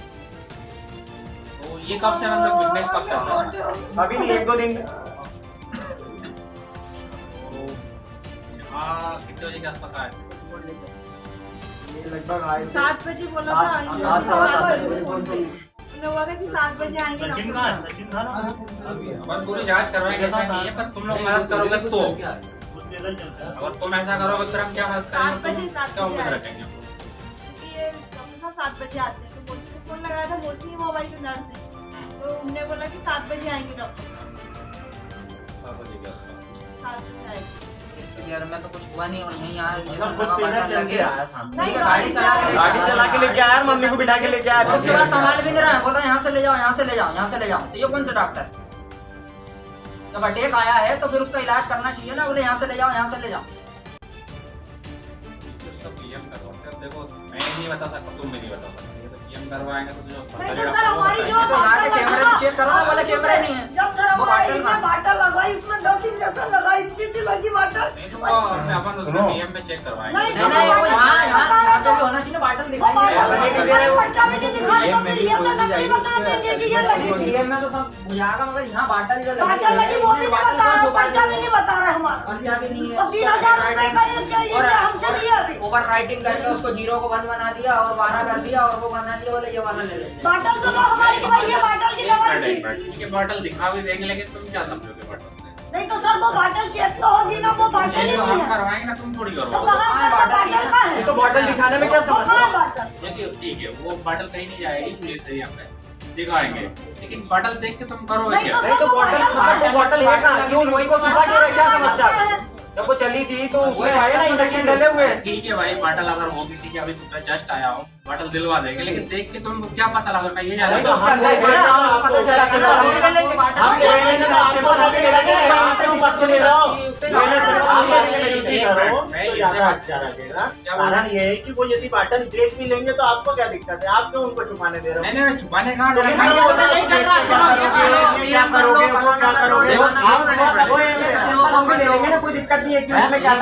तो ये कब से मतलब वीकनेस कब करता है? अभी नहीं, 1-2 दिन। हाँ कितने बजे के आसपास आए? लगभग आए 7 बजे बोला था। 7-7 बजे हुआ था कि 7 बजे आएंगे। सचिन था ना। अपन पूरी जांच करवाएंगे, ऐसा नहीं है, पर तुम लोग मदद करोगे तो। अगर तुम ऐसा करोगे फिर हम क्या मदद करेंगे? 7 क्या बजे उम्मीद रखेंगे? ये डॉक्टर साहब 7 बजे आते हैं, तो मोसी को फोन लगाया था, मोसी वो हमारी नर्स है, तो उन्होंने बोला कि 7 बजे आएंगे डॉक्टर। 7 बजे के आसपास 7 बजे आएंगे। यार मैं तो कुछ हुआ नहीं और नहीं आया, मतलब खुद पीना चल के आया सामने। नहीं गाड़ी चला के लेके आया, मम्मी को बिठा के लेके आया। उसके बाद संभाल भी नहीं रहा है, बोल रहा है यहाँ से ले जाओ, यहाँ से ले जाओ, यहाँ से ले जाओ। तो ये कौन सा डॉक्टर? जब अटैक आया है तो फिर उसका इलाज करना चाहिए ना, बोले यहाँ से ले जाओ, यहाँ से ले जाओ। उसका पीएम करवाते हैं। देखो मैं नहीं बता सकता, तुम भी नहीं बता सकते, तो पीएम करवाएंगे तो जो नहीं तो सर हमारी जो कैमरे चेक करो ना, बोले कैमरे नहीं है। जब सर हमारा इतना बाटल लगवाई, उसमें 10 इंजेक्शन लगाई, इतनी सी लगी बाटल। अपन उसमें PM पे चेक करवाएंगे। नहीं, नहीं नहीं वो यहाँ तो होना चाहिए ना, बाटल दिखाएंगे। पर्चा भी नहीं दिखाई तो फिर ये तो नहीं बता देंगे कि ये लगी थी। DM में तो सब बुझाएगा, मगर यहाँ बाटल जो बाटल लगी वो भी नहीं बता रहा, पर्चा भी नहीं बता रहा हमारा। पर्चा भी नहीं है। और 3000 रुपए का ये हमसे दिया अभी। ओवर राइटिंग करके उसको 0 को 1 बना दिया और 12 कर दिया और वो बना दिया, बोले ये वाला ले लेते हैं। बाटल तो हमारी कि भाई ये बाटल की दवाई थी। ठीक है, बॉटल दिखा भी देंगे, लेकिन तुम क्या समझोगे बॉटल से? नहीं तो सर वो बाटल चेक तो होगी ना, वो बाटल ही तो नहीं हम है। करवाएंगे ना, तुम थोड़ी तो करोगे। कहाँ पर बाटल का है? तो बॉटल दिखाने में क्या समस्या कहाँ है? बाटल? देखिए ठीक है, वो बॉटल कहीं नहीं जाएगी, पुलिस से यहाँ पे दिखाएंगे, लेकिन बॉटल देख के तुम करोगे नहीं क्या? तो नहीं तो बॉटल वो बॉटल है कहाँ? क्यों उसको छुपा क्यों रहे? क्या समस्या है? जब वो चली थी तो उसमें है ना इंजेक्शन डले हुए हैं। ठीक है भाई, बॉटल अगर होगी, ठीक है, अभी तुम जस्ट आया हो, बॉटल दिलवा देंगे, लेकिन देख के तुम क्या पता लगा मैं ये जा नहीं तो रहा उसका अंदर है ना, आपको पता चला हम भी ले लेंगे। हम ले लेंगे ना, आपके पास अभी ले लेंगे, यहाँ से पक्ष ले रहा हूँ। लेने से आप गलती करो तो ज्यादा अच्छा लगेगा। कारण ये है कि वो यदि बाटल देख भी लेंगे तो आपको क्या दिक्कत है? आप क्यों उनको छुपाने दे रहे हो? नहीं, छुपाने कहाँ तो दे रहा नहीं चल रहा, क्या करोगे, वो क्या करोगे? वो हम भी ले लेंगे ना, कोई दिक्कत नहीं है। क्यों इसमें क्या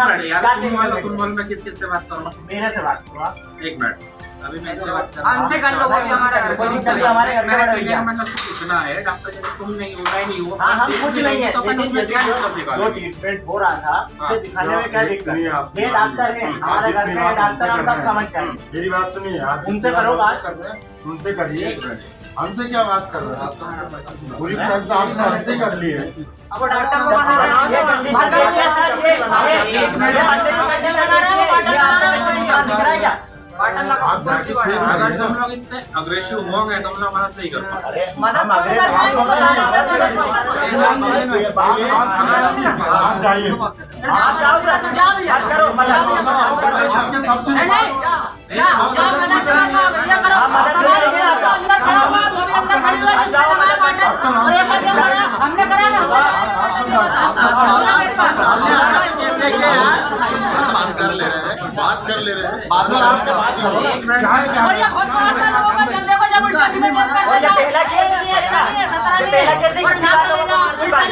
तुम बोल, मैं किस से बात करूँ? मेरे से बात करो आप। 1 मिनट, अभी मैं इनसे बात कर रहा हमसे कर लो, वो भी हमारा घर कोई दिक्कत नहीं, हमारे घर में बड़ा भैया। मतलब पूछना है डॉक्टर, जैसे तुम नहीं हो, मैं नहीं हो, हाँ हम कुछ नहीं है, तो अपन उसमें क्या दिक्कत जो निकालेंगे? ट्रीटमेंट हो रहा था उसे दिखाने में क्या दिक्कत है? ये डॉक्टर है, हमारे घर में डॉक्टर, हम सब समझ जाएंगे। मेरी बात सुनिए, आप उनसे करो बात। उनसे करिए, हमसे क्या बात कर रहे हैं? पूरी फैसला आपने हमसे कर ली है। अब वो डॉक्टर को बना रहा है, ये कंडीशन देखिए सर, ये बंदे की कंडीशन आ रहा है, ये आपको कैसे निकाल दिख रहा है क्या? बाटल लगा आप जाके चेक अगर करिए। तुम लोग इतने अग्रेसिव हो गए, तुम लोग मदद नहीं कर पाओ। अरे मदद हम तो अगले कर रहे हैं, आप जाइए, आप जाओ सर, बात करो, आपके सब कुछ आप मदद करेंगे हमने करा बात कर ले रहे हैं, बात कर ले रहे हैं, आपके बात करो। और ये पहला केस नहीं है इसका, ये पहला केस नहीं, कितनी बार लोगों को मार चुका है।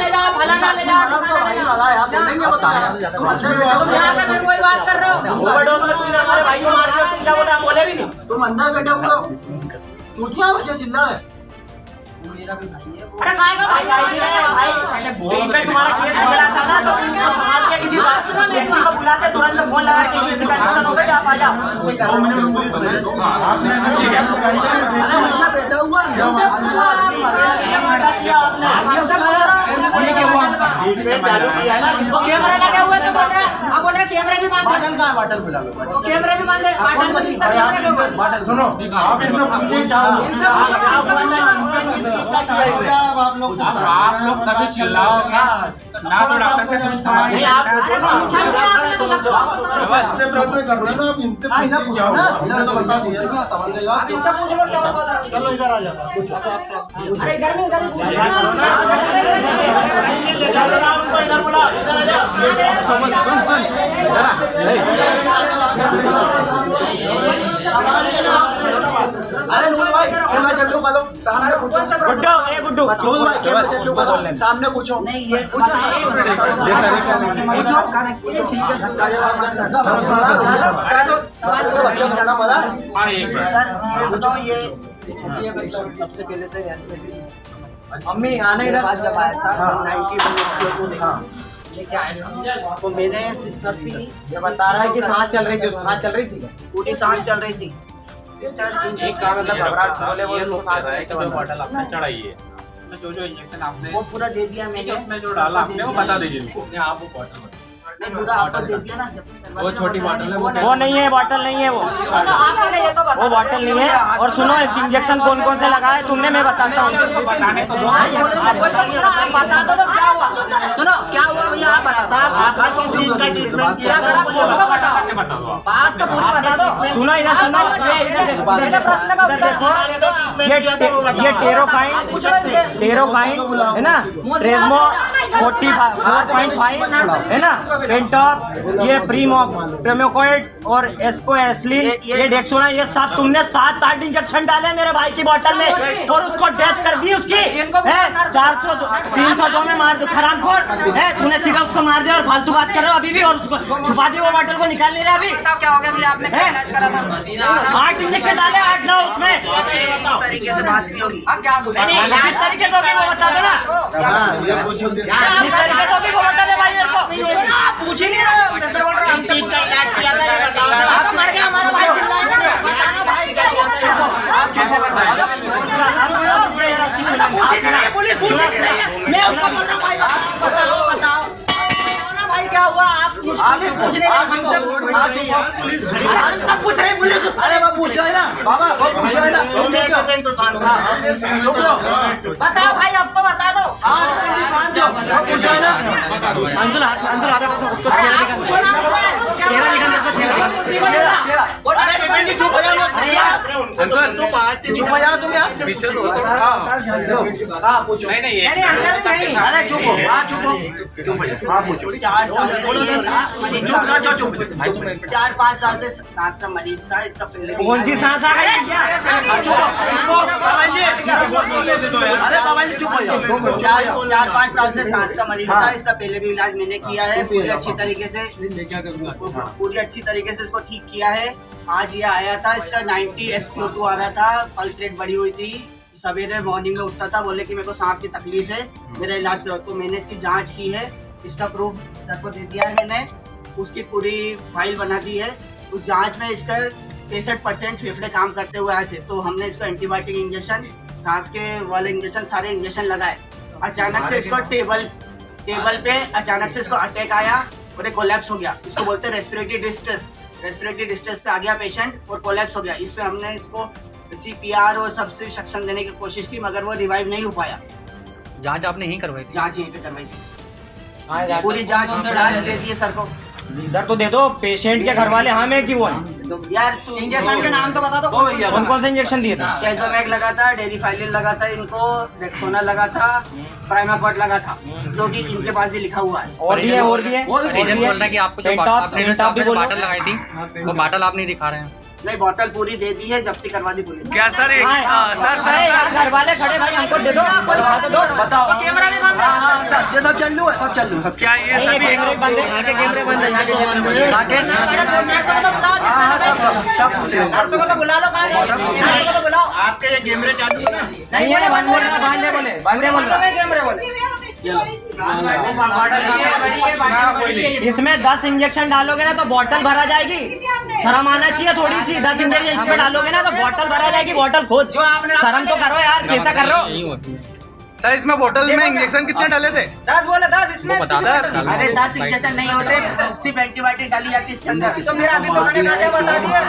ओवरडोज में तुमने हमारे भाई को मार दिया, तुम क्या बोल रहे? हम बोले भी नहीं। तुम अंदर बैठे हुए हो, चूतिया बच्चा चिल्ला है। अरे खाएगा भाई नहीं है भाई, ट्रीटमेंट तुम्हारा केस वगैरह था ना, तो तुम क्यों संभाल के किसी व्यक्ति को बुलाते तुरंत फोन लगा के किसी कंडीशन हो गई, आप आ जाओ। 2 मिनट में पुलिस भेज दो। आपने अरे बंदा बैठा हुआ है, हमसे पूछो आप। मर्डर किया आपने, ट्रीटमेंट चालू किया है ना। वो कैमरा लगा हुआ है तो बोल रहा है, अब बोल रहा है कैमरा भी बंद है, बाटल कहाँ है? बाटल बुला लो, बाटल। कैमरा भी बंद है, बाटल को दिखता कैमरा के ऊपर। बाटल सुनो, आप इनसे पूछिए, आप लोग अब आप लोग सभी चिल्लाओ ना, तो डॉक्टर से कुछ सवाल नहीं, आप इनसे प्रश्न कर रहे हैं ना, आप इनसे पूछिए क्या हुआ, हमने तो बता दिया सवाल का जवाब। इनसे पूछ लो क्या पता। चलो इधर आ जाओ, पूछो तो आपसे। अरे इधर में इधर बुलाओ, इधर आ जाओ। अरे नूर भाई, कैमरा चल्लू का दो, सामने पूछो। गुड्डू, ए गुड्डू, नूर भाई, कैमरा चल्लू का दो, सामने पूछो। नहीं ये पूछो, ठीक है, सबका जवाब करना। बच्चों का नाम पता है? अरे 1 मिनट, बताओ ये सबसे पहले तो मम्मी आना इधर जब आया था 90 तो मेरे सिस्टर थी, ये बता रहा है कि सांस चल रही थी, सांस चल रही थी, पूरी सांस चल रही थी। एक का मतलब घबराहट बोले वो लोग कह रहा है कि जो बॉटल आपने चढ़ाई है, उसमें जो इंजेक्शन आपने वो पूरा दे दिया मैंने, उसमें जो डाला आपने वो बता दीजिए इनको। आप वो बॉटल नहीं पूरा आपको दे दिया ना। वो छोटी बॉटल है, वो नहीं है, बॉटल नहीं है, वो बॉटल नहीं है। और सुनो, इंजेक्शन कौन कौन से लगा है तुमने, मैं बताता हूँ। बताने तो दो। बता दो तो क्या हुआ, सुनो क्या हुआ भैया, आप बता दो। ट्रीटमेंट क्या करा बता दो आप। बात तो पूरी बता दो। सुनो, इधर सुनो, मेरे प्रश्न का उत्तर देखो, ये टेरोकाइन है ना, ट्रेजमो 4.5 है ना, पेंटॉप, ये प्रीमोकोइड और एस्पोएस्लिन, ये डेक्सोना, ये सब तुमने 7-8 इंजेक्शन डाले मेरे भाई की बोतल में और उसको डेथ कर दी उसकी है। 302 में मार दो हरामखोर है। तूने सीधा उसको मार दिया और फालतू बात कर रहे हो अभी भी, और उसको छुपा दी वो बोतल को निकाल नहीं रहा अभी। क्या हो गया भैया, आपने क्या इलाज करा था? 8 इंजेक्शन डाले, 8-9 उसमें। इस तरीके से बात नहीं होगी। क्या बोले? किस तरीके से होगी वो बता दो ना, किस तरीके से होगी वो बता दे भाई मेरे को। पूछ ही नहीं रहे, मैं बोल रहा हूँ किस चीज का इलाज किया था ये बताओ ना। आप मर गया, हमारा भाई चिल्ला रहा है। पुलिस पूछ नहीं रही है, मैं उसको बोल रहा हूँ भाई बताओ ना भाई क्या हुआ। आप पूछ नहीं रहे, सब पूछ रहे पुलिस। अरे वो पूछ रहे ना बाबा, वो पूछ रहे ना। बताओ भाई, अब तो बता दो। पूछ रहे ना अंजुल हाथ आ रहा है, उसको चेहरा निकाल, चेहरा निकाल, उसका चेहरा। चुप हो जाओ चुप हो जाओ तुम यार, पीछे तो हाँ पूछो। नहीं अंदर नहीं, अरे चुप हो, हाँ चुप हो, हाँ पूछो। 4-5 साल से सांस का मरीज था, इसका पहले कौन सी सांस आ गई? अरे बाबा जी चुप हो जाओ। 4-5 साल से सांस का मरीज था, इसका पहले भी इलाज मैंने किया है पूरी अच्छी तरीके से इसको ठीक किया है। आज ये आया था, इसका 90 SpO2 आ रहा था, पल्स रेट बढ़ी हुई थी। सवेरे मॉर्निंग में उठता था, बोले कि मेरे को सांस की तकलीफ है, मेरा इलाज करो। तो मैंने इसकी जांच की है, इसका प्रूफ सर को दे दिया है मैंने, उसकी पूरी फाइल बना दी है। उस जांच में इसका 65% फेफड़े काम करते हुए आए थे। तो हमने इसको एंटीबायोटिक इंजेक्शन, सांस के वाले इंजेक्शन, सारे इंजेक्शन लगाए। अचानक से इसको टेबल पे अचानक से इसको अटैक आया और एक कोलैप्स हो गया। इसको बोलते हैं रेस्पिरेटरी डिस्ट्रेस पे आ गया पेशेंट और कोलैप्स हो गया। इस पे हमने इसको CPR और सबसे सक्शन देने की कोशिश की, मगर वो रिवाइव नहीं हो पाया। जांच आपने यहीं करवाई थी? जांच यहीं पे करवाई थी, पूरी जांच दे दी है सर को। इधर तो दे दो, पेशेंट के घर वाले हाँ में कि वो है यार इंजेक्शन के नाम तो बता दो। कौन से इंजेक्शन दिए थे? कैजोमैक लगा था, डेरिफाइलिन लगा था, इनको रेक्सोना लगा था, प्राइमाकोट लगा था, जो कि इनके पास भी लिखा हुआ है। और भी है रीजन बोल रहा है कि आपको जो आपने बॉटल लगाई थी वो बॉटल आप नहीं दिखा रहे हैं। नहीं, बोतल पूरी दे दी है, जब्ती करवा दी पुलिस। क्या सर? घर वाले खड़े भाई, हमको दे दो, बताओ। कैमरा भी बंद है, ये सब चालू है, सब चालू है। क्या ये सभी कैमरे बंद है? आगे कैमरे बंद है, आगे कैमरे बंद है। सब पूछ रहे हैं, नर्सों को तो बुला लो, नर्सों को तो बुलाओ। आपके ये कैमरे चालू है ना? नहीं है, बंद बोल रहा, बांधे बोले। कैमरे बोले इसमें 10 इंजेक्शन डालोगे ना तो बोतल भरा जाएगी। शर्म आना चाहिए थोड़ी सी। 10 इंजेक्शन इसमें डालोगे ना तो बोतल भरा जाएगी, बोतल खोद। शर्म तो करो यार, कैसा कर रहे हो? सर इसमें बोतल में इंजेक्शन कितने डाले थे? 10 बोले, 10 इसमें। बता सर। अरे 10 इंजेक्शन नहीं होते, सिर्फ एंटीबायोटिक डाली जाती है इसके अंदर। तो मेरा अभी तो मैंने बता दिया।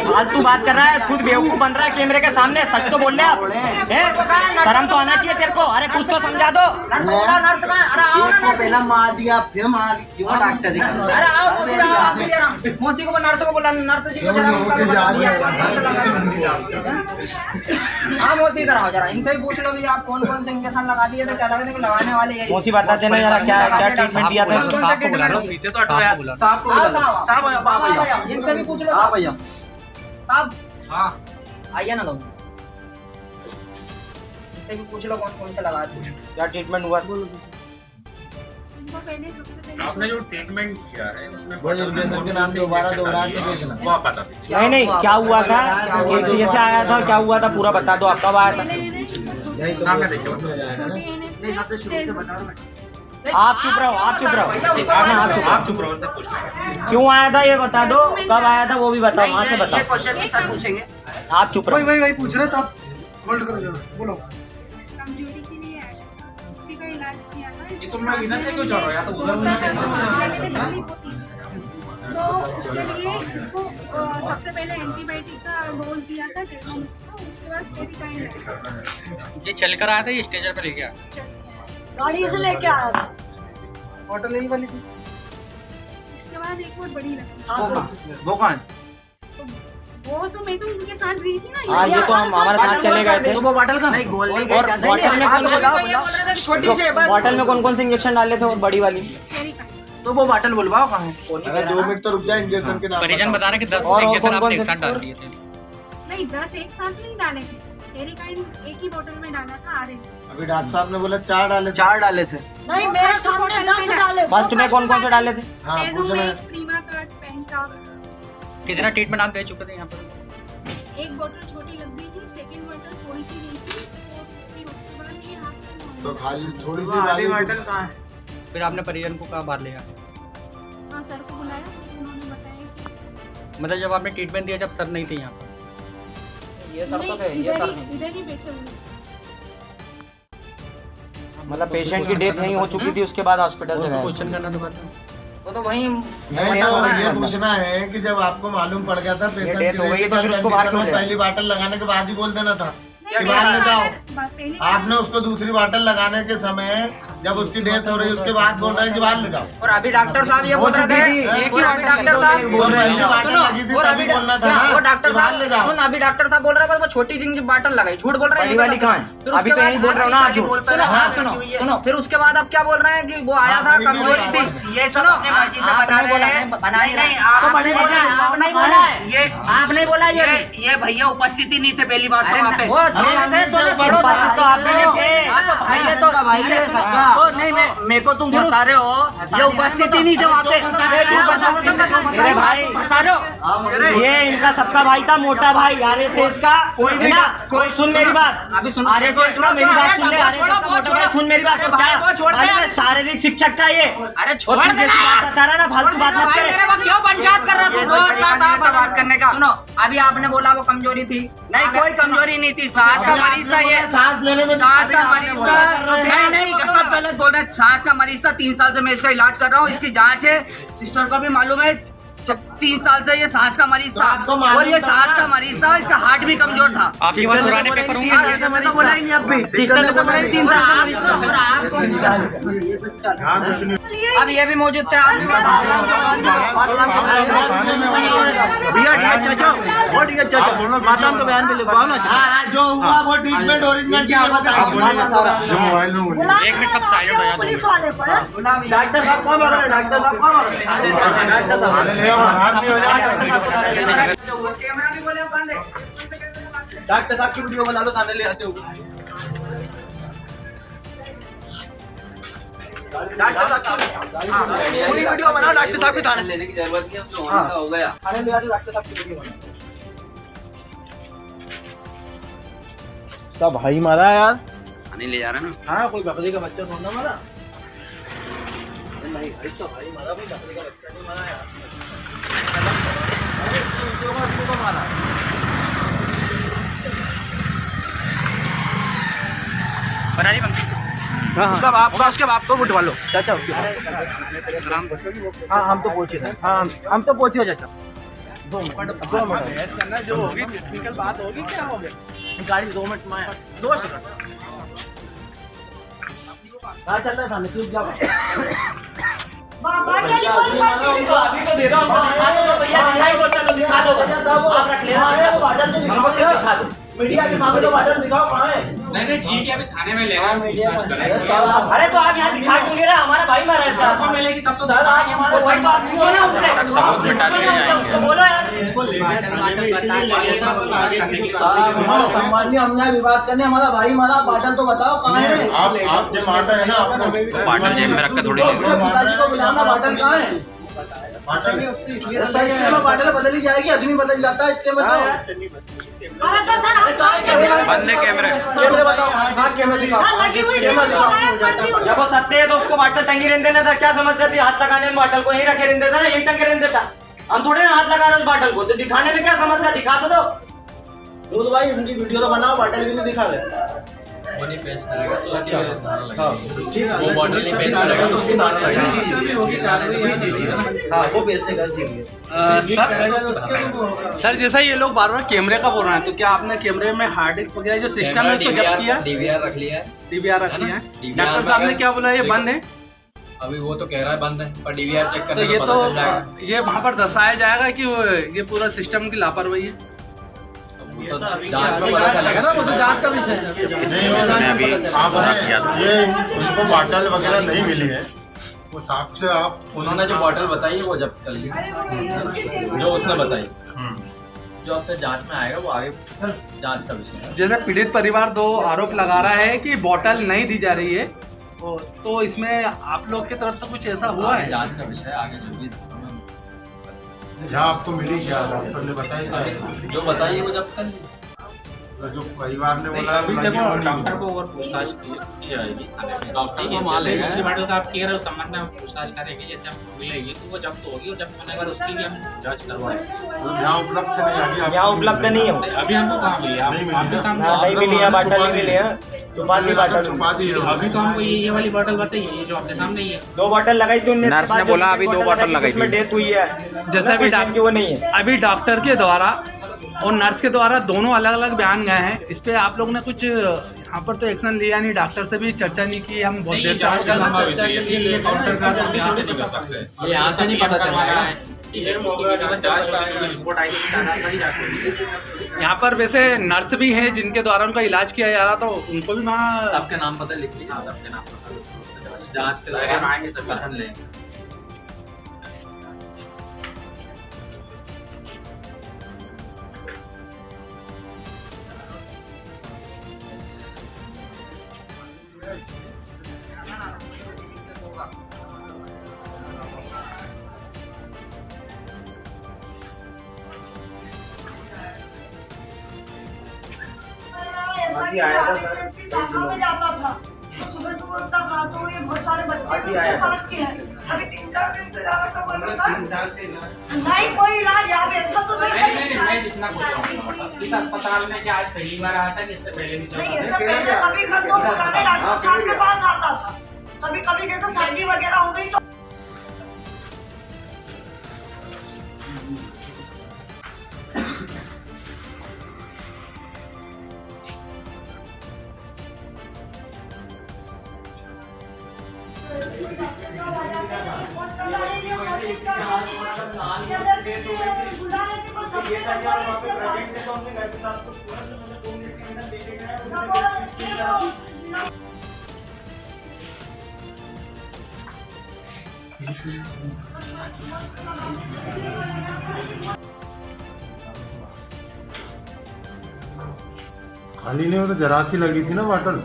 फालतू बात कर रहा है, खुद बेवकूफ बन रहा है कैमरे के सामने। सच तो बोल रहे आप, शर्म तो आना चाहिए तेरे को। अरे कुछ तो समझा दो। नर्स का, अरे आओ ना, पहला मार दिया, फिर मार क्यों डॉक्टर दिखा? अरे आओ मौसी को, नर्स को बोला, नर्स जी को जरा हाँ मौसी इधर आओ जरा, इनसे भी पूछ लो भी आप कौन कौन से इंजेक्शन लगा दिए थे, क्या लगा थे, लगाने वाले यही। मौसी बताते ना जरा क्या ट्रीटमेंट दिया था? साहब को बुला लो, पीछे तो हटो यार। साहब को भैया, इनसे भी पूछ लो। साहब भैया, साहब हाँ आइए ना, तुम इनसे भी पूछ लो कौन कौन से लगा थे, क्या ट्रीटमेंट हुआ? आपने जो ट्रीटमेंट किया है उसमें के नाम दोबारा नहीं क्या हुआ था, कैसे आया था, क्या हुआ था पूरा बता दो। आप कब आया था? सामने देखो। आप चुप रहो, आप चुप रहो, आप चुप रहो, सब पूछ रहे हैं। क्यों आया था ये बता दो, कब आया था वो भी बताओ, वहाँ से बताओ। क्वेश्चन के साथ पूछेंगे। आप चुप रहो। वही पूछ रहे तो आप होल्ड करो जरा, बोलो। कमजोरी के लिए आया था, उसी का इलाज किया था। ये तो मैं इधर से क्यों चल रहा हूँ, या तो उधर तो उसके लिए इसको सबसे पहले एंटीबायोटिक का डोज दिया था, उसके बाद पेरिकाइन लगा। ये चल कर आया था, ये स्टेशन पे लेके आया? गाड़ी से लेके आया था, होटल यही वाली थी। इसके बाद एक और बड़ी लगी। वो कहाँ है? वो तो मैं तो उनके साथ गई थी ना। हाँ ये तो हम हमारे साथ चले गए थे। तो वो बॉटल का नहीं गोल नहीं और बॉटल में कौन कौन से इंजेक्शन डाले थे और बड़ी वाली? तो वो बॉटल बुलवाओ कहाँ है? अरे 2 मिनट तो रुक जाए इंजेक्शन के नाम परिजन बता रहे कि 10 और इंजेक्शन कौन-कौन आपने एक से- साथ डाल दिए थे। नहीं 10 एक साथ नहीं डाले थे, टेरिकाइन एक ही बोतल में डाला था आर्यन। अभी डॉक्टर साहब ने बोला 4 डाले 4 डाले थे। नहीं मेरे सामने 10 डाले। फर्स्ट में कौन कौन से डाले थे? हाँ पूछो ना। प्रीमा कट, पेंटॉप। कितना ट्रीटमेंट आप दे चुके थे यहाँ पर? एक बोतल छोटी लग गई थी, सेकंड बोतल थोड़ी सी गई थी, और फिर उसके बाद ये हाथ तो खाली थोड़ी सी आधी डाली। बॉटल कहाँ है? फिर आपने परिजन को कहाँ बाहर लिया? हाँ सर को बुलाया, फिर उन्होंने बताया कि मतलब जब आपने ट्रीटमेंट दिया जब सर नहीं थे यहाँ पर? ये सर तो थे, नहीं, ये सर नहीं। इधर ही बैठे हुए। मतलब पेशेंट की डेथ यहीं हो चुकी थी, उसके बाद हॉस्पिटल से गए। क्वेश्चन करना तो बात वो तो वहीं नहीं तो ये पूछना है कि जब आपको मालूम पड़ गया था पेशेंट डेथ हो गई तो फिर उसको बाहर क्यों ले? पहली बॉटल लगाने के बाद ही बोल देना था नहीं, कि बाहर ले जाओ। पहले आपने उसको दूसरी बॉटल लगाने के समय जब उसकी डेथ हो रही है उसके बाद बोल रहे हैं कि बाहर ले जाओ। और अभी डॉक्टर साहब ये बोल रहे थे एक और अभी डॉक्टर साहब वो पहली बॉटल लगी थी और तभी अभी बोलना था ना वो डॉक्टर कि बाहर ले साहब जाओ। सुन, अभी डॉक्टर साहब बोल रहे हैं वो छोटी जिंग बॉटल लगाई, झूठ बोल रहे हैं। बड़ी वाली कहाँ है? फिर अभी उसके तो बाद यही बोल रहा हूँ ना, झूठ। सुनो, हाँ, सुनो सुनो, फिर उसके बाद आप क्या बोल रहे हैं कि वो आया था, कमजोरी थी। ये सब अपने मर्जी से बता रहे हैं। नहीं नहीं आप नहीं बोला, आप नहीं बोला है। ये आप नहीं बोला ये भैया उपस्थिति नहीं थे पहली बात तो वहाँ पे। वो थे, सुनो, छोड़ो, तो आपने नहीं थे। हाँ, तो भाई ये तो भाई है सबका। ओ नहीं मेरे को तुम फंसा रहे हो, ये उपस्थिति नहीं थे वहाँ पे। अरे भाई फंसा रहे हो। ये इनका सबका भाई था, मोटा भाई आरएसएस का। कोई भी ना, कोई सुन मेरी बात। अभी सुनो, आरएसएस का मेरी बात सुन ले, आरएसएस का मोटा भाई सुन मेरी बात। भाई, वो छोड़ दे। क्या शारीरिक शिक्षक था ये? अरे छोड़ और तू दे जैसी बात बता रहा ना, फालतू बात मत भाई, करे। मेरे को क्यों पंचायत कर रहा तू? रोज रात आप बात करने का। सुनो, अभी आपने बोला वो कमजोरी थी। नहीं कोई कमजोरी नहीं थी, सांस का मरीज था ये। सांस लेने में सांस का मरीज था। नहीं सब गलत बोल रहे हैं। सांस का मरीज था, 3 साल से मैं इसका इलाज कर रहा हूँ, इसकी जांच है, सिस्टर को भी मालूम है। 3 साल से ये सांस का मरीज था और ये सांस का मरीज था, इसका हार्ट भी कमजोर था। आपके पास पुराने पेपर होंगे? मैं तो बोला ही नहीं, अब भी सिस्टर ने बोला 3 साल का मरीज था। अब ये भी मौजूद थे, आप भी भैया चाचा वो ठीक है चाचा, माता को बयान में लिखवाओ ना। हाँ, जो हुआ वो ट्रीटमेंट ओरिजिनल की एक मिनट सब साइलेंट हो जाओ। पुलिस वाले पर डॉक्टर साहब कौन बोल रहे हैं? डॉक्टर साहब कौन बोल रहे हैं? डॉक्टर साहब कैमरा भी बोले बंद है। डॉक्टर साहब की वीडियो बना लो, थाने ले आते हो। डॉक्टर साहब पूरी वीडियो बनाओ, डॉक्टर साहब की थाने लेने की जरूरत नहीं है, हो गया थाने ले आते डॉक्टर साहब की वीडियो बनाओ। उसका भाई मारा यार। थाने ले जा रहे हैं ना। हाँ कोई बकरी का बच्चा थोड़ा मारा। नहीं इसका भाई मारा, कोई बकरी का बच्चा नहीं मारा यार। मारा बना ली पंक्ति। उसके बाप को उठवा लो चाचा। हाँ हम तो पहुंचे थे। हाँ हम तो पहुंचे चाचा। 2 मिनट जो होगी टेक्निकल बात होगी, क्या हो गया गाड़ी 2 मिनट में 2 सेकंड। कहाँ चल रहा था? क्यों क्या बाबा के लिए वही करती हूँ। अभी तो दे दो हमको, दिखा दो भैया, दिखाई दो, चलो दिखा दो। आप रख लेना, वो बॉटल तो दिखा दो। मीडिया के सामने तो बॉटल दिखाओ कहाँ है? नहीं ठीक है, अभी थाने में ले रहा हूँ। अरे तो आप यहाँ दिखा क्यों नहीं रहे? हमारा भाई मारा है सर। मिलेगी तब तो सर आप हमारे वही तो आप पूछो ना उनसे। सबूत मिटा दिए जाएंगे। उसको बोलो यार। इसको लेकर थाने में इसीलिए ले गया था अपन आगे की जो सम्मान नहीं, हमने विवाद करने, हमारा भाई मारा, बॉटल तो बताओ कहाँ है? आप जो मारता है ना आपको बॉटल जेब में रख कर थोड़ी ले उसके पिताजी को बुलाना, बॉटल कहाँ है? बॉटल बदली जाएगी, आदमी बदल जाता है इतने में तो। अरे तो सर हम बंद है कैमरे। कैमरे बताओ, हाँ कैमरे दिखाओ, लगी हुई कैमरा दिखाओ। जब वो सत्य है तो उसको बॉटल टंगी रहने देना था, क्या समस्या थी? हाथ लगाने में बॉटल को यहीं रखे रहने देता ना, यहीं टंगे रहने देता। हम थोड़े ना हाथ लगा रहे उस बॉटल को, तो दिखाने में क्या समस्या? दिखा तो दो। दूध भाई उनकी वीडियो तो बनाओ, बॉटल भी नहीं दिखा दे। अच्छा ठीक है, वो बॉटल नहीं पेश करेगा तो उसकी हाँ वो पेश नहीं कर चाहिए। सर जैसा ये लोग बार बार कैमरे का बोल रहे हैं, तो क्या आपने कैमरे में हार्ड डिस्क वगैरह जो सिस्टम है उसको जब्त किया? डीवीआर रख लिया है। डीवीआर रख लिया है। डॉक्टर साहब ने क्या बोला, ये बंद है? अभी वो तो कह रहा है बंद है, पर डीवीआर चेक तो करने ये तो तो पता चल जाएगा। ये वहाँ पर दर्शाया जाएगा कि ये पूरा सिस्टम की लापरवाही है। जांच में पता चलेगा ना, वो तो जांच का विषय है। आपने ये उनको बॉटल वगैरह नहीं मिली है, वो साक्ष्य आप उन्होंने जो बॉटल बताई वो जब्त कर ली, जो उसने बताई, जो अब फिर जांच में आएगा वो आगे जांच का विषय है। जैसे पीड़ित परिवार 2 आरोप लगा रहा है कि बोतल नहीं दी जा रही है, तो इसमें आप लोग की तरफ से कुछ ऐसा हुआ है? जांच का विषय आगे जो भी जहाँ आपको मिली क्या डॉक्टर ने बताया क्या? जो बताइए वो जब्त कर ली। जो परिवार ने बोला अभी देखो डॉक्टर को और पूछताछ की जाएगी थाने में। डॉक्टर को मान लेगा। दूसरी बात तो आप कह रहे हो संबंध में पूछताछ करेंगे, जैसे हमको मिलेगी तो वो जब्त होगी और जब्त होने के बाद उसकी भी हम जांच करवाएंगे। यहाँ उपलब्ध से नहीं आगे यहाँ उपलब्ध नहीं है, अभी हमको कहाँ मिली आपके सामने नहीं मिली है, बाटल नहीं मिली है, छुपा दी बाटल, छुपा दी है। अभी तो हमको ये वाली बोतल बताइए, ये जो आपके सामने ही है। 2 बॉटल लगाई थी उन्होंने, नर्स ने बोला अभी 2 बॉटल लगाई थी, उसमें डेथ हुई है, जैसे अभी की वो नहीं है। अभी डॉक्टर के द्वारा और नर्स के द्वारा दोनों अलग अलग बयान गए हैं, इस पे आप लोग ने कुछ यहाँ पर तो एक्शन लिया नहीं, डॉक्टर से भी चर्चा नहीं की। हम बहुत देर से जांच का लंबा विषय है, ये काउंटर का यहाँ से नहीं कर सकते, ये यहाँ से नहीं पता चल रहा है। रिपोर्ट आएगी तभी जाके यहाँ पर वैसे नर्स भी हैं जिनके द्वारा उनका इलाज किया जा रहा, तो उनको भी वहाँ सबके नाम पता लिख लिया, सबके नाम पता, जांच के दौरान आएंगे, सब कथन लेंगे। ऐसा कि शाखा में जाता था, सुबह सुबह उठता था, तो ये बहुत सारे बच्चे भी उसके साथ के हैं। अभी 3-4 दिन से ज्यादा तो बोल रहा था नहीं कोई इलाज यहाँ पे ऐसा तो मैं जितना पूछ रहा हूँ इस अस्पताल में क्या आज पहली बार आया था कि इससे पहले भी नहीं, ये तो पहले कभी कभी पुराने डॉक्टर साहब के पास आता था, कभी कभी जैसे सर्दी वगैरह हो गई तो खाली नहीं हो तो जरा सी लगी थी ना बॉटल,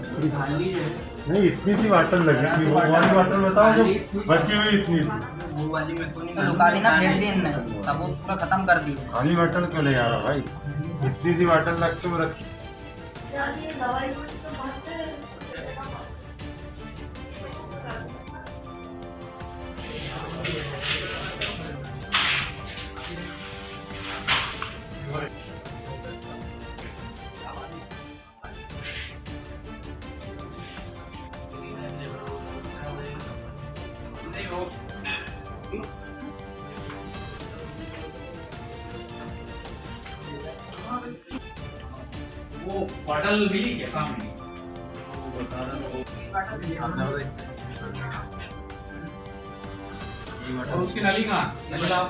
नहीं इतनी सी बॉटल लगी थी, वो वाली बॉटल बताओ जो बची हुई इतनी थी, वो वाली में तो नहीं लुका दी ना, फेंक दी इनने, सबूत पूरा खत्म कर दी। खाली बॉटल क्यों ले आ रहा भाई, इतनी सी बॉटल रख के रखी। यार ये दवाई तो बहुत है। वो बॉटल मिली क्या सामने? और उसकी नली कहाँ? नली लाओ।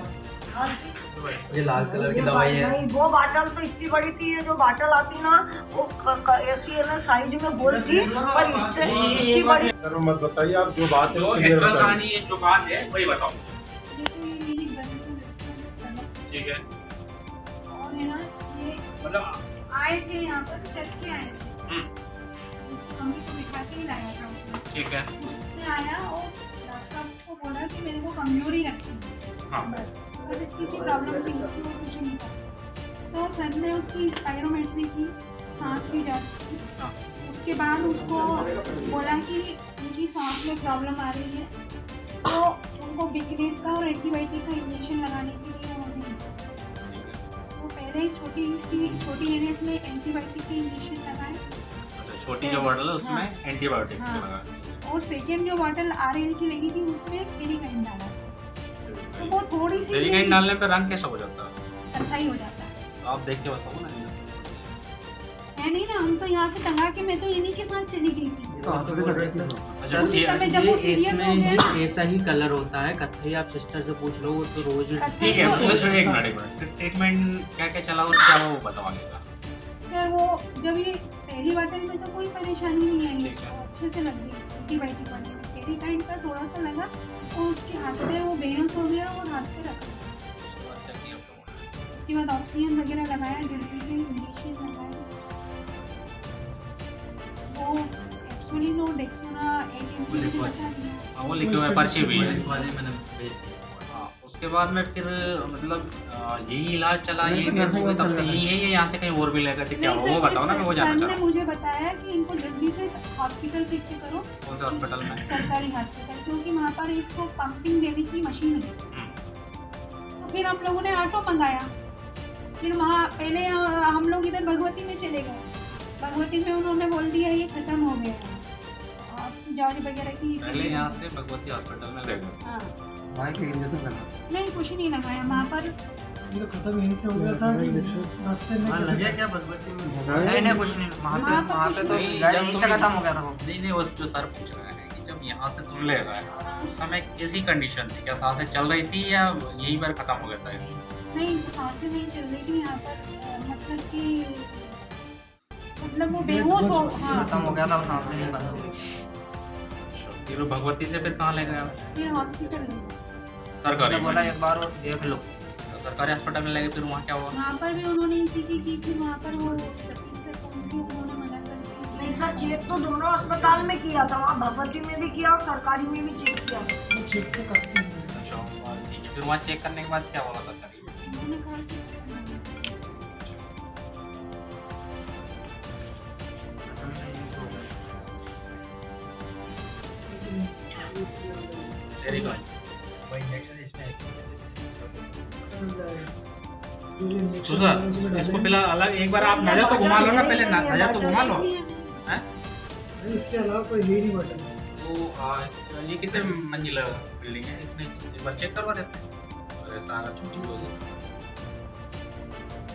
ये लाल कलर की दवाई है। नहीं वो बॉटल तो इतनी बड़ी थी, ये जो बॉटल आती ना वो ऐसी है ना साइज में गोल थी, पर इससे इतनी बड़ी। मत बताइए आप जो बात है तो क्लियर एक्चुअल बताइए। कहानी है, जो बात है वही बताओ। ठीक है, और है ना ये मतलब आए थे यहाँ पर चल के आए थे, उसकी मम्मी को बिठा के ही लाया था उसने। ठीक है, उसने आया और डॉक्टर साहब को बोला कि मेरे को कमजोरी रखी है, हाँ। बस इतनी सी प्रॉब्लम थी, उसकी और कुछ नहीं था। तो सर ने उसकी स्पायरोमेट्री की, सांस की जांच की, उसके बाद उसको बोला कि उनकी सांस में प्रॉब्लम आ रही है, तो उनको वीकनेस का और एंटीबायोटिक का इंजेक्शन लगाने के लिए उन्होंने तो पहले छोटी एनएस में एंटीबायोटिक के इंजेक्शन लगाए, अच्छा छोटी जो बॉटल है उसमें हाँ। एंटीबायोटिक्स हाँ। लगा, और सेकेंड जो बॉटल RL की लगी थी उसमें पेरिकाइन डाला, तो वो थोड़ी सी पेरिकाइन डालने पे रंग कैसा हो जाता है? कत्थई हो जाता है। तो आप देख के बताओ ना इनमें से। है नहीं ना, हम तो यहाँ से टंगा के मैं तो इन्हीं के साथ चली गई थी। अच्छा, उसी समय जब वो सीरियस हो इसमें गया ही ऐसा ही कलर होता है कत्थई, आप सिस्टर से पूछ लो, वो तो रोज ठीक है, एक मिनट ट्रीटमेंट क्या क्या चला और क्या वो बताओ आगे का। फिर वो जब ये पहली बॉटल में तो कोई परेशानी नहीं आई, उसको अच्छे से लग गई एंटीबायोटिक वाली में। पेरिकाइन का थोड़ा सा लगा और उसके हाथ पे वो बेहोश हो गया और हाथ पे रखा। उसके बाद ऑक्सीजन वगैरह लगाया, जल्दी से इंजेक्शन लगाया। वो एप्सोलिन और डेक्सोना 8 mg बता दिया। वो लिखे हुए पर्ची भी है। हाँ, उसके बाद में फिर मतलब यही इलाज चला, ये भी तब से यही है, ये यहाँ से कहीं और भी लेकर थे क्या? वो बताओ ना, मैं वो जानना सर चाह ने रहा हूँ। मुझे बताया कि इनको जल्दी से हॉस्पिटल शिफ्ट करो। कौन से हॉस्पिटल में? सरकारी हॉस्पिटल, क्योंकि वहाँ पर इसको पंपिंग देने की मशीन है। तो फिर हम लोगों ने ऑटो मंगाया। फिर वहाँ पहले हम लोग इधर भगवती में चले गए। भगवती में उन्होंने बोल दिया ये खत्म हो गया है, और जांच वगैरह की। पहले यहाँ से भगवती हॉस्पिटल में ले गए। हाँ, नहीं कुछ नहीं लगाया वहाँ पर। खत्म यहीं से हो गया था रास्ते में लगे क्या भगवती में? नहीं कुछ नहीं, वहाँ पे तो यहीं से खत्म हो गया था वो। नहीं वो जो सर पूछ रहे हैं कि जब यहाँ से तुम ले गए उस समय कैसी कंडीशन थी? क्या सांसें चल रही थी या यहीं पर खत्म हो गया था? नहीं तो सांसें नहीं चल रही थी यहाँ पर, मतलब वो बेहोश हो। हाँ, खत्म हो गया था, सांसें नहीं बंद हो गई। फिर वो भगवती से फिर कहाँ ले गए? फिर हॉस्पिटल सरकारी बोला एक बार और देख लो। तो सरकारी अस्पताल में ले गए, फिर वहाँ क्या हुआ? वहाँ पर भी उन्होंने ईसीजी की, फिर वहाँ पर वो सती से उन्होंने मना कर दिया। नहीं सर, चेक तो दोनों अस्पताल में किया था, वहाँ भगवती में भी किया और सरकारी में भी चेक किया। चेक तो करते हैं। अच्छा, ठीक है। फिर वहाँ चेक करने के बाद क्या बोला सरकारी? उन्होंने कहा कि वेरी गुड। तो सर इसको फिलहाल अलग एक बार आप नजर तो घुमा लो ना, पहले नजर तो घुमा लो। हैं? इसके अलावा कोई है नहीं बटन। तो ये कितने मंजिला बिल्डिंग है? इसमें एक बार चेक करवा देते हैं। और सारा छुट्टी भी होगी।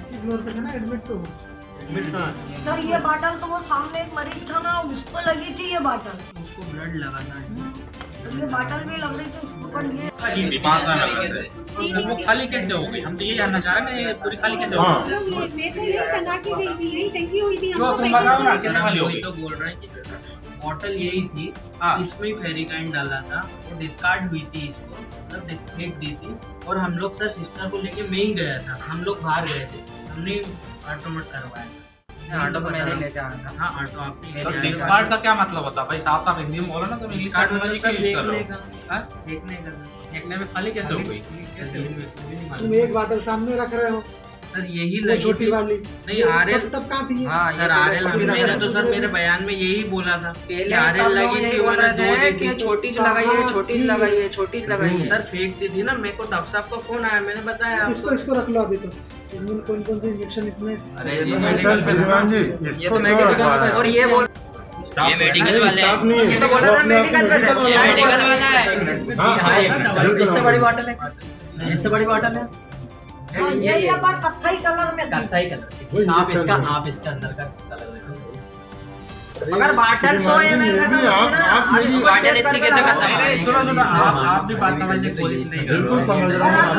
इसी फ्लोर पे था ना एडमिट? तो एडमिट कहाँ है? सर ये बाटल तो वो सामने एक मरीज था ना, उसको लगी थी ये बाटल। उसको ब्लड लगाना है। तो ये बाटल भी लग रही थी उसको, पर ये जी, बीमार था मेरे से। वो खाली कैसे हो गई? हम तो ये जानना चाह रहे हैं, ये पूरी खाली कैसे हो गई? मेरे को ये टंगा की गई थी, यही टंकी हुई थी। क्यों तुम बताओ ना, कैसे खाली हो गई? तो बोल रहे हैं कि बॉटल यही थी, इसमें ही फेरिकाइन डाला था, वो डिस्कार्ड हुई थी, इसको मतलब फेंक दी थी। और हम लोग सर सिस्टर को लेके मैं ही गया था, हम लोग बाहर गए थे, हमने ऑटोमेट करवाया था। ऑटो को मैंने लेके आया था। हाँ ऑटो आपने तो डिस्कार्ड का क्या मतलब होता है भाई? साफ साफ हिंदी में बोलो ना, तुम इंग्लिश डिस्कार्ड में यूज कर रहे हो। हाँ? फेंकने का। फेंकने में खाली कैसे हो गई? तुम एक बॉटल सामने रख रहे हो, सर यही वो लगी छोटी थी। वाली। नहीं आरएल तब कहाँ थी? हाँ, सर आरएल मैंने तो सर मेरे बयान में यही बोला था। पहले आरएल सब लोग लगी थी, यही बोल मैंने रहे थे दो दी कि थी। छोटी सी लगाइए, छोटी सी लगाइए, छोटी सी लगाइए। सर फेंक दी थी ना, मेरे को डॉक्टर साहब का फोन आया, मैंने बताया इसको रख लो अभी। तो इसमें कौन कौन से इंजेक्शन इसमें? अरे सर श्रीमान जी, ये इसको तो मेडिकल और ये बोल, ये मेडिकल वाले हैं। ये तो बोल रहा था मेडिकल पे है, मेडिकल वाला है। इससे बड़ी बॉटल है, इससे बड़ी बॉटल है। ये बात कत्थई कलर में थी। कत्थई कलर। आप इसका अंदर का कलर देखो। अगर बॉटल 100 ml खत्म होगी ना, आप मेरी बॉटल इतनी कैसे खत्म होगी? सुनो, आप भी बात समझने की कोशिश नहीं कर रहे बिल्कुल हो। समझ रहा हूँ।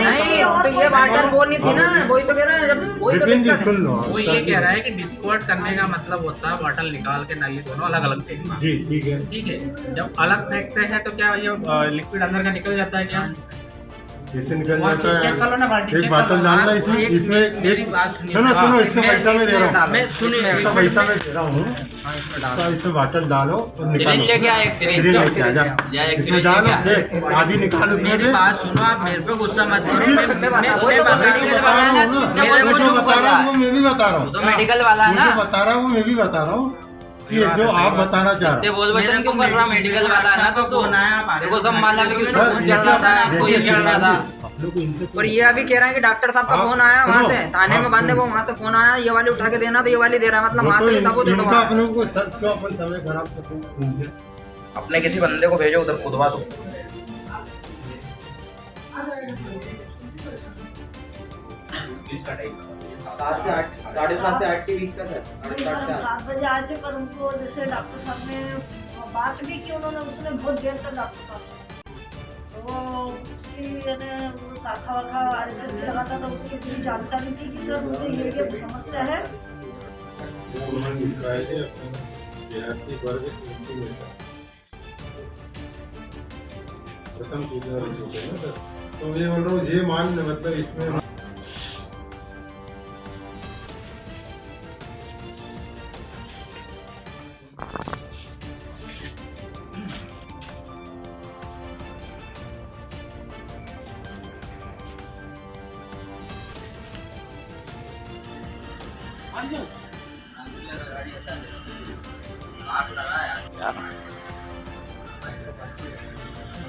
नहीं तो ये बॉटल बोलनी थी ना, वही तो कह रहा है। वही तो विपिन जी दिक्कत सुन लो। वो ये कह रहा है कि डिस्कॉर्ड करने का मतलब होता है बॉटल निकाल के नली दोनों अलग अलग फेंकना। जी ठीक है। ठीक है, जब अलग फेंकते हैं तो क्या ये लिक्विड अंदर का निकल जाता है क्या? इससे निकल वहाँ जाता चेक कर लो ना, बाल्टी है। एक चेक बाटल कर लो। डालना इसमें, इसमें एक सुनो इससे पैसा में दे रहा हूँ, इसका पैसा में दे रहा हूँ। तो इसमें बाटल डालो और निकालो। सिरिंज लेके आए, एक सिरिंज सिरिंज लेके आ जा, या एक इसमें सिरिंज डालो, लेके आए। देख आधी निकाल उसमें मेरी से। बात सुनो, आप मेरे पे गुस्सा मत करो। मैं मैं बता रहा हूँ ना, मैं जो बता रहा हूँ वो मैं भी बता रहा हूँ। तो मेडिकल वाला है मैं ना, जो बता रहा हूँ मैं भी बता रहा हूँ कि ये जो आप बताना चाह रहे ये हो। बोझ वचन क्यों कर रहा? मेडिकल वाला है ना, तो फोन आया, आप देखो सब माला भी सर, खून चल रहा था, इसको ये चल रहा था। आप लोग इनसे और ये अभी कह रहा है कि डॉक्टर साहब का आप फोन आया वहाँ सुनो, से, थाने में बंदे वो वहाँ से फोन आया, ये वाली उठा के देना, तो ये वाली दे रहा है, मतलब वो वहाँ तो से सबूत इनका उठवा। अपने को सर क्यों अपन समय खराब करते हैं? अपने किसी बंदे को भेजो उधर खुदवा दो। सात से आठ, 7:30 से 8 के बीच का सर। 7 बजे आए थे, पर उनको जैसे डॉक्टर साहब ने बात भी की, उन्होंने उसने बहुत देर तक डॉक्टर साहब से, तो वो उसकी यानी वो शाखा वाखा RSS की लगाता था, उसकी पूरी जानकारी थी कि सर मुझे ये समस्या है। उन्होंने निकाय के अपने देहाती वर्ग में प्रथम पूजा रही है ना सर, तो ये बोल रहा हूँ ये मान मतलब इसमें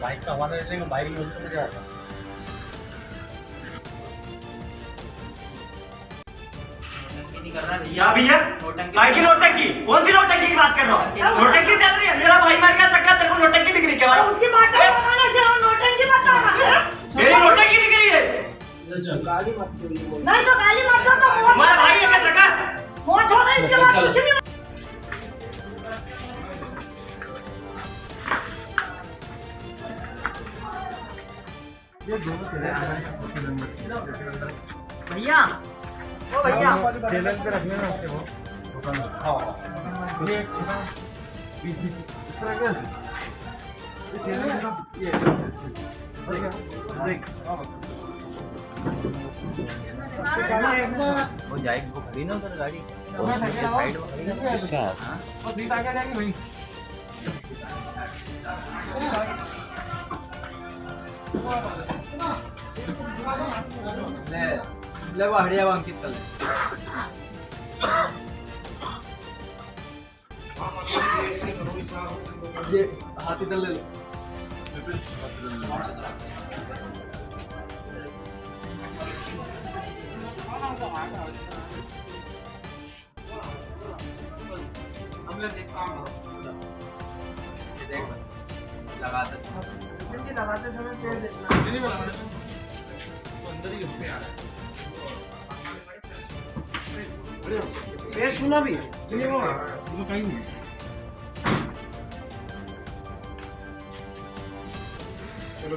बाइक का हवाला देने का बाइक में उतर जाता। क्या भैया काय की नोटंकी? कौन सी नोटंकी की बात कर रहा हूँ? नोटंकी चल रही है, मेरा भाई मर गया सक्का, तेरे को नोटंकी दिख रही है क्या? उसकी बात नोटंकी बता रहा है, मेरी नोटंकी दिख रही है। नहीं तो गाली मत दो, तो हमारा भाई है क्या सक्का? वो छोड़ो, इसके बाद कुछ नहीं। भैया ओ भैया चैनल पे रखने ना उसके वो हाँ ये वो जाएगी वो खड़ी ना उधर गाड़ी साइड में खड़ी है। वो सीट आगे जाएगी भाई। ले वो हड़िया वो अंकित चल ये हाथी दल ले लो। लगाते समय पेड़ देखना अंदर ही उसमें आ रहा है। पेड़ छूना भी कहीं नहीं चलो